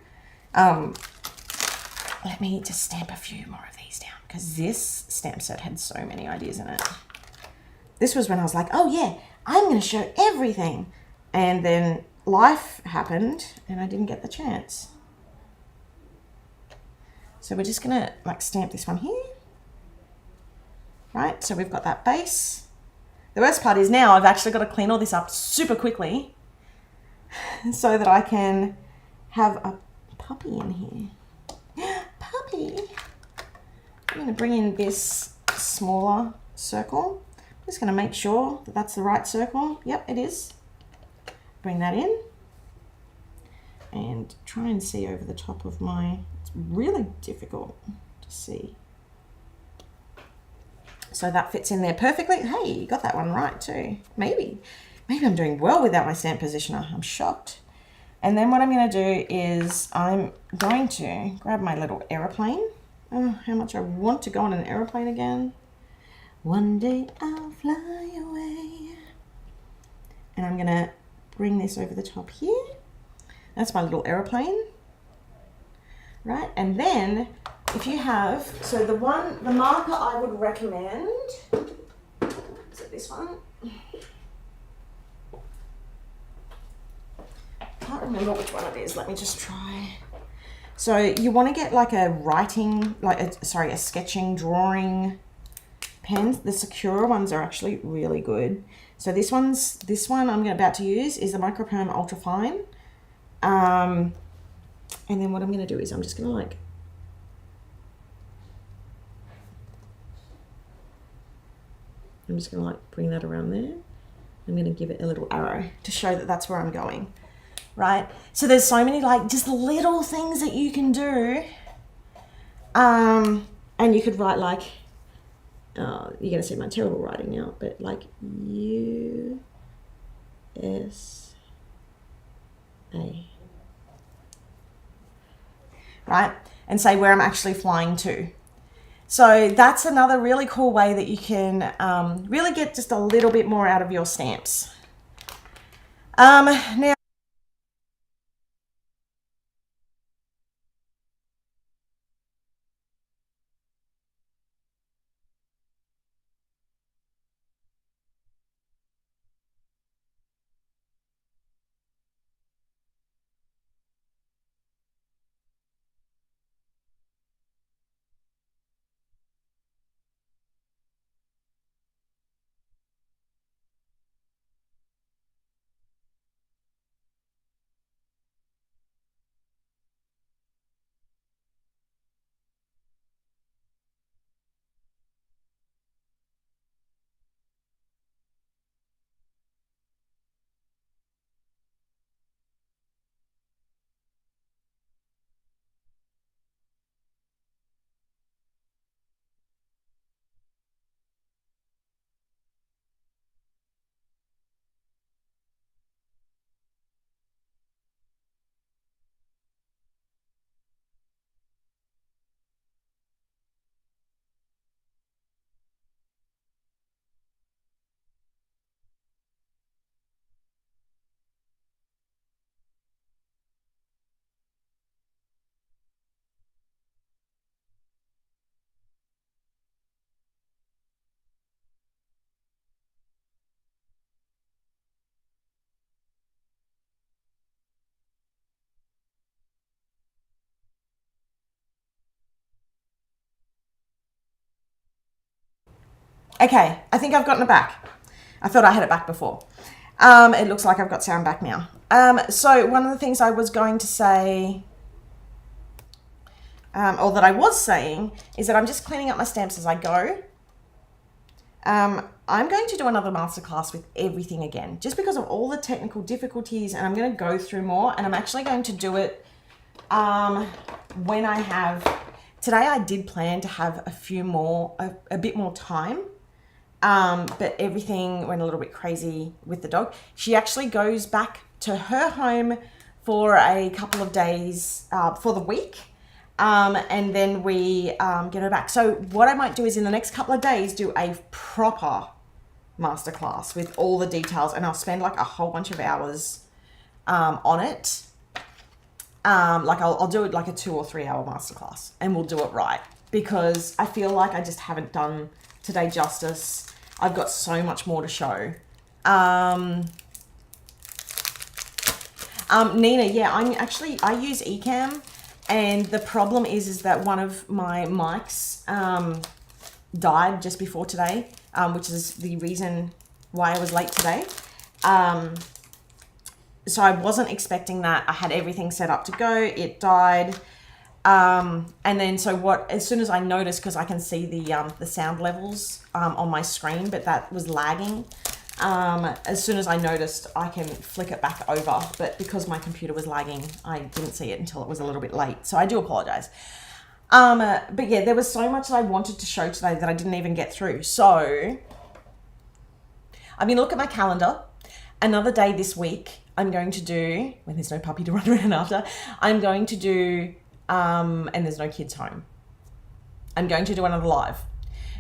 Let me just stamp a few more of these down because this stamp set had so many ideas in it. This was when I was like, oh yeah, I'm going to show everything. And then life happened and I didn't get the chance. So we're just going to like stamp this one here. Right, so we've got that base. The worst part is now I've actually got to clean all this up super quickly so that I can have a puppy in here. Puppy! I'm going to bring in this smaller circle. I'm just going to make sure that that's the right circle. Yep, it is. Bring that in and try and see over the top of my, it's really difficult to see. So that fits in there perfectly. Hey, you got that one right too. Maybe I'm doing well without my stamp positioner. I'm shocked. And then what I'm going to do is I'm going to grab my little aeroplane. Oh, how much I want to go on an aeroplane again. One day I'll fly away. And I'm going to bring this over the top here. That's my little aeroplane. Right, and then if you have, so the marker I would recommend, is it this one? Can't remember which one it is. Let me just try. So you want to get like a writing, a sketching, drawing pen. The Sakura ones are actually really good. So this one I'm about to use is the Microperm Ultra Fine. And then what I'm going to do is I'm just going to like, bring that around there. I'm going to give it a little arrow to show that that's where I'm going, right? So there's so many like just little things that you can do. And you could write like, you're going to see my terrible writing now, but like USA. Right? And say where I'm actually flying to. So that's another really cool way that you can really get just a little bit more out of your stamps. Now, Okay, I think I've gotten it back. I thought I had it back before. It looks like I've got sound back now. So one of the things I was going to say, or that I was saying, is that I'm just cleaning up my stamps as I go. I'm going to do another masterclass with everything again, just because of all the technical difficulties, and I'm going to go through more, and I'm actually going to do it when I have, today I did plan to have a bit more time, but everything went a little bit crazy with the dog. She actually goes back to her home for a couple of days for the week. And then we get her back. So what I might do is in the next couple of days do a proper masterclass with all the details, and I'll spend like a whole bunch of hours on it. Like I'll do it like a 2 or 3 hour masterclass, and we'll do it right, because I feel like I just haven't done today justice. I've got so much more to show. Nina, yeah, I use Ecamm. And the problem is that one of my mics died just before today, which is the reason why I was late today. So I wasn't expecting that. I had everything set up to go. It died. And then as soon as I noticed, because I can see the sound levels on my screen, but that was lagging. As soon as I noticed, I can flick it back over, but because my computer was lagging, I didn't see it until it was a little bit late. So I do apologize. But yeah, there was so much that I wanted to show today that I didn't even get through. So I mean, look at my calendar. Another day this week, I'm going to do, when there's no puppy to run around after, I'm going to do, and there's no kids home, I'm going to do another live.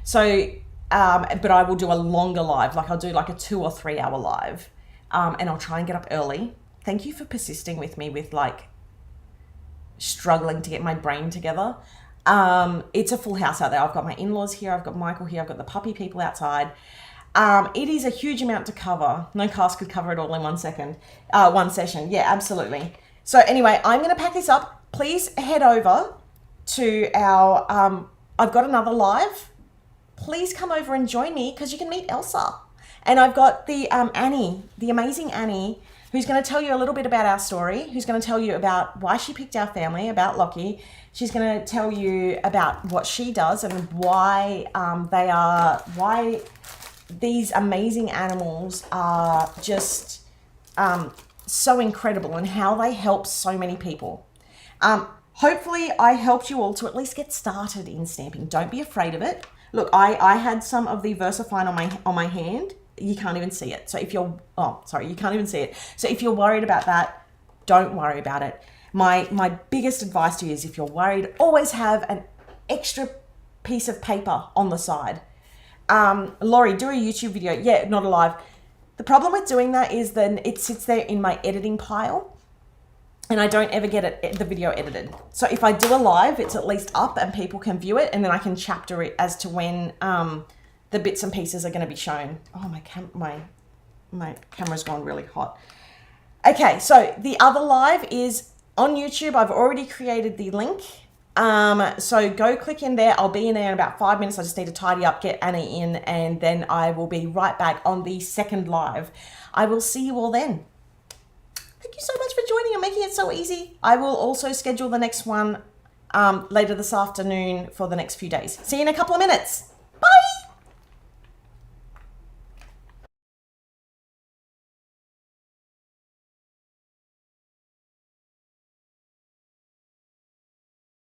So but I will do a longer live, like I'll do like a 2 or 3 hour live, and I'll try and get up early. Thank you for persisting with me with like struggling to get my brain together. It's a full house out there. I've got my in-laws here, I've got Michael here, I've got the puppy people outside. It is a huge amount to cover. No cast could cover it all in one session. Yeah, absolutely. So anyway, I'm going to pack this up. Please head over to our, I've got another live. Please come over and join me, because you can meet Elsa. And I've got the Annie, the amazing Annie, who's going to tell you a little bit about our story, who's going to tell you about why she picked our family, about Lockie. She's going to tell you about what she does and why why these amazing animals are just so incredible, and how they help so many people. Hopefully I helped you all to at least get started in stamping. Don't be afraid of it. Look, I had some of the VersaFine on my hand. You can't even see it. So if you're, you can't even see it. So if you're worried about that, don't worry about it. My biggest advice to you is, if you're worried, always have an extra piece of paper on the side. Laurie, do a YouTube video. Yeah, not alive. The problem with doing that is then it sits there in my editing pile, and I don't ever get the video edited. So if I do a live, it's at least up and people can view it, and then I can chapter it as to when the bits and pieces are going to be shown. Oh, my camera's gone really hot. Okay, so the other live is on YouTube. I've already created the link. So go click in there. I'll be in there in about 5 minutes. I just need to tidy up, get Annie in, and then I will be right back on the second live. I will see you all then. Thank you so much for joining and making it so easy. I will also schedule the next one later this afternoon for the next few days. See you in a couple of minutes. Bye.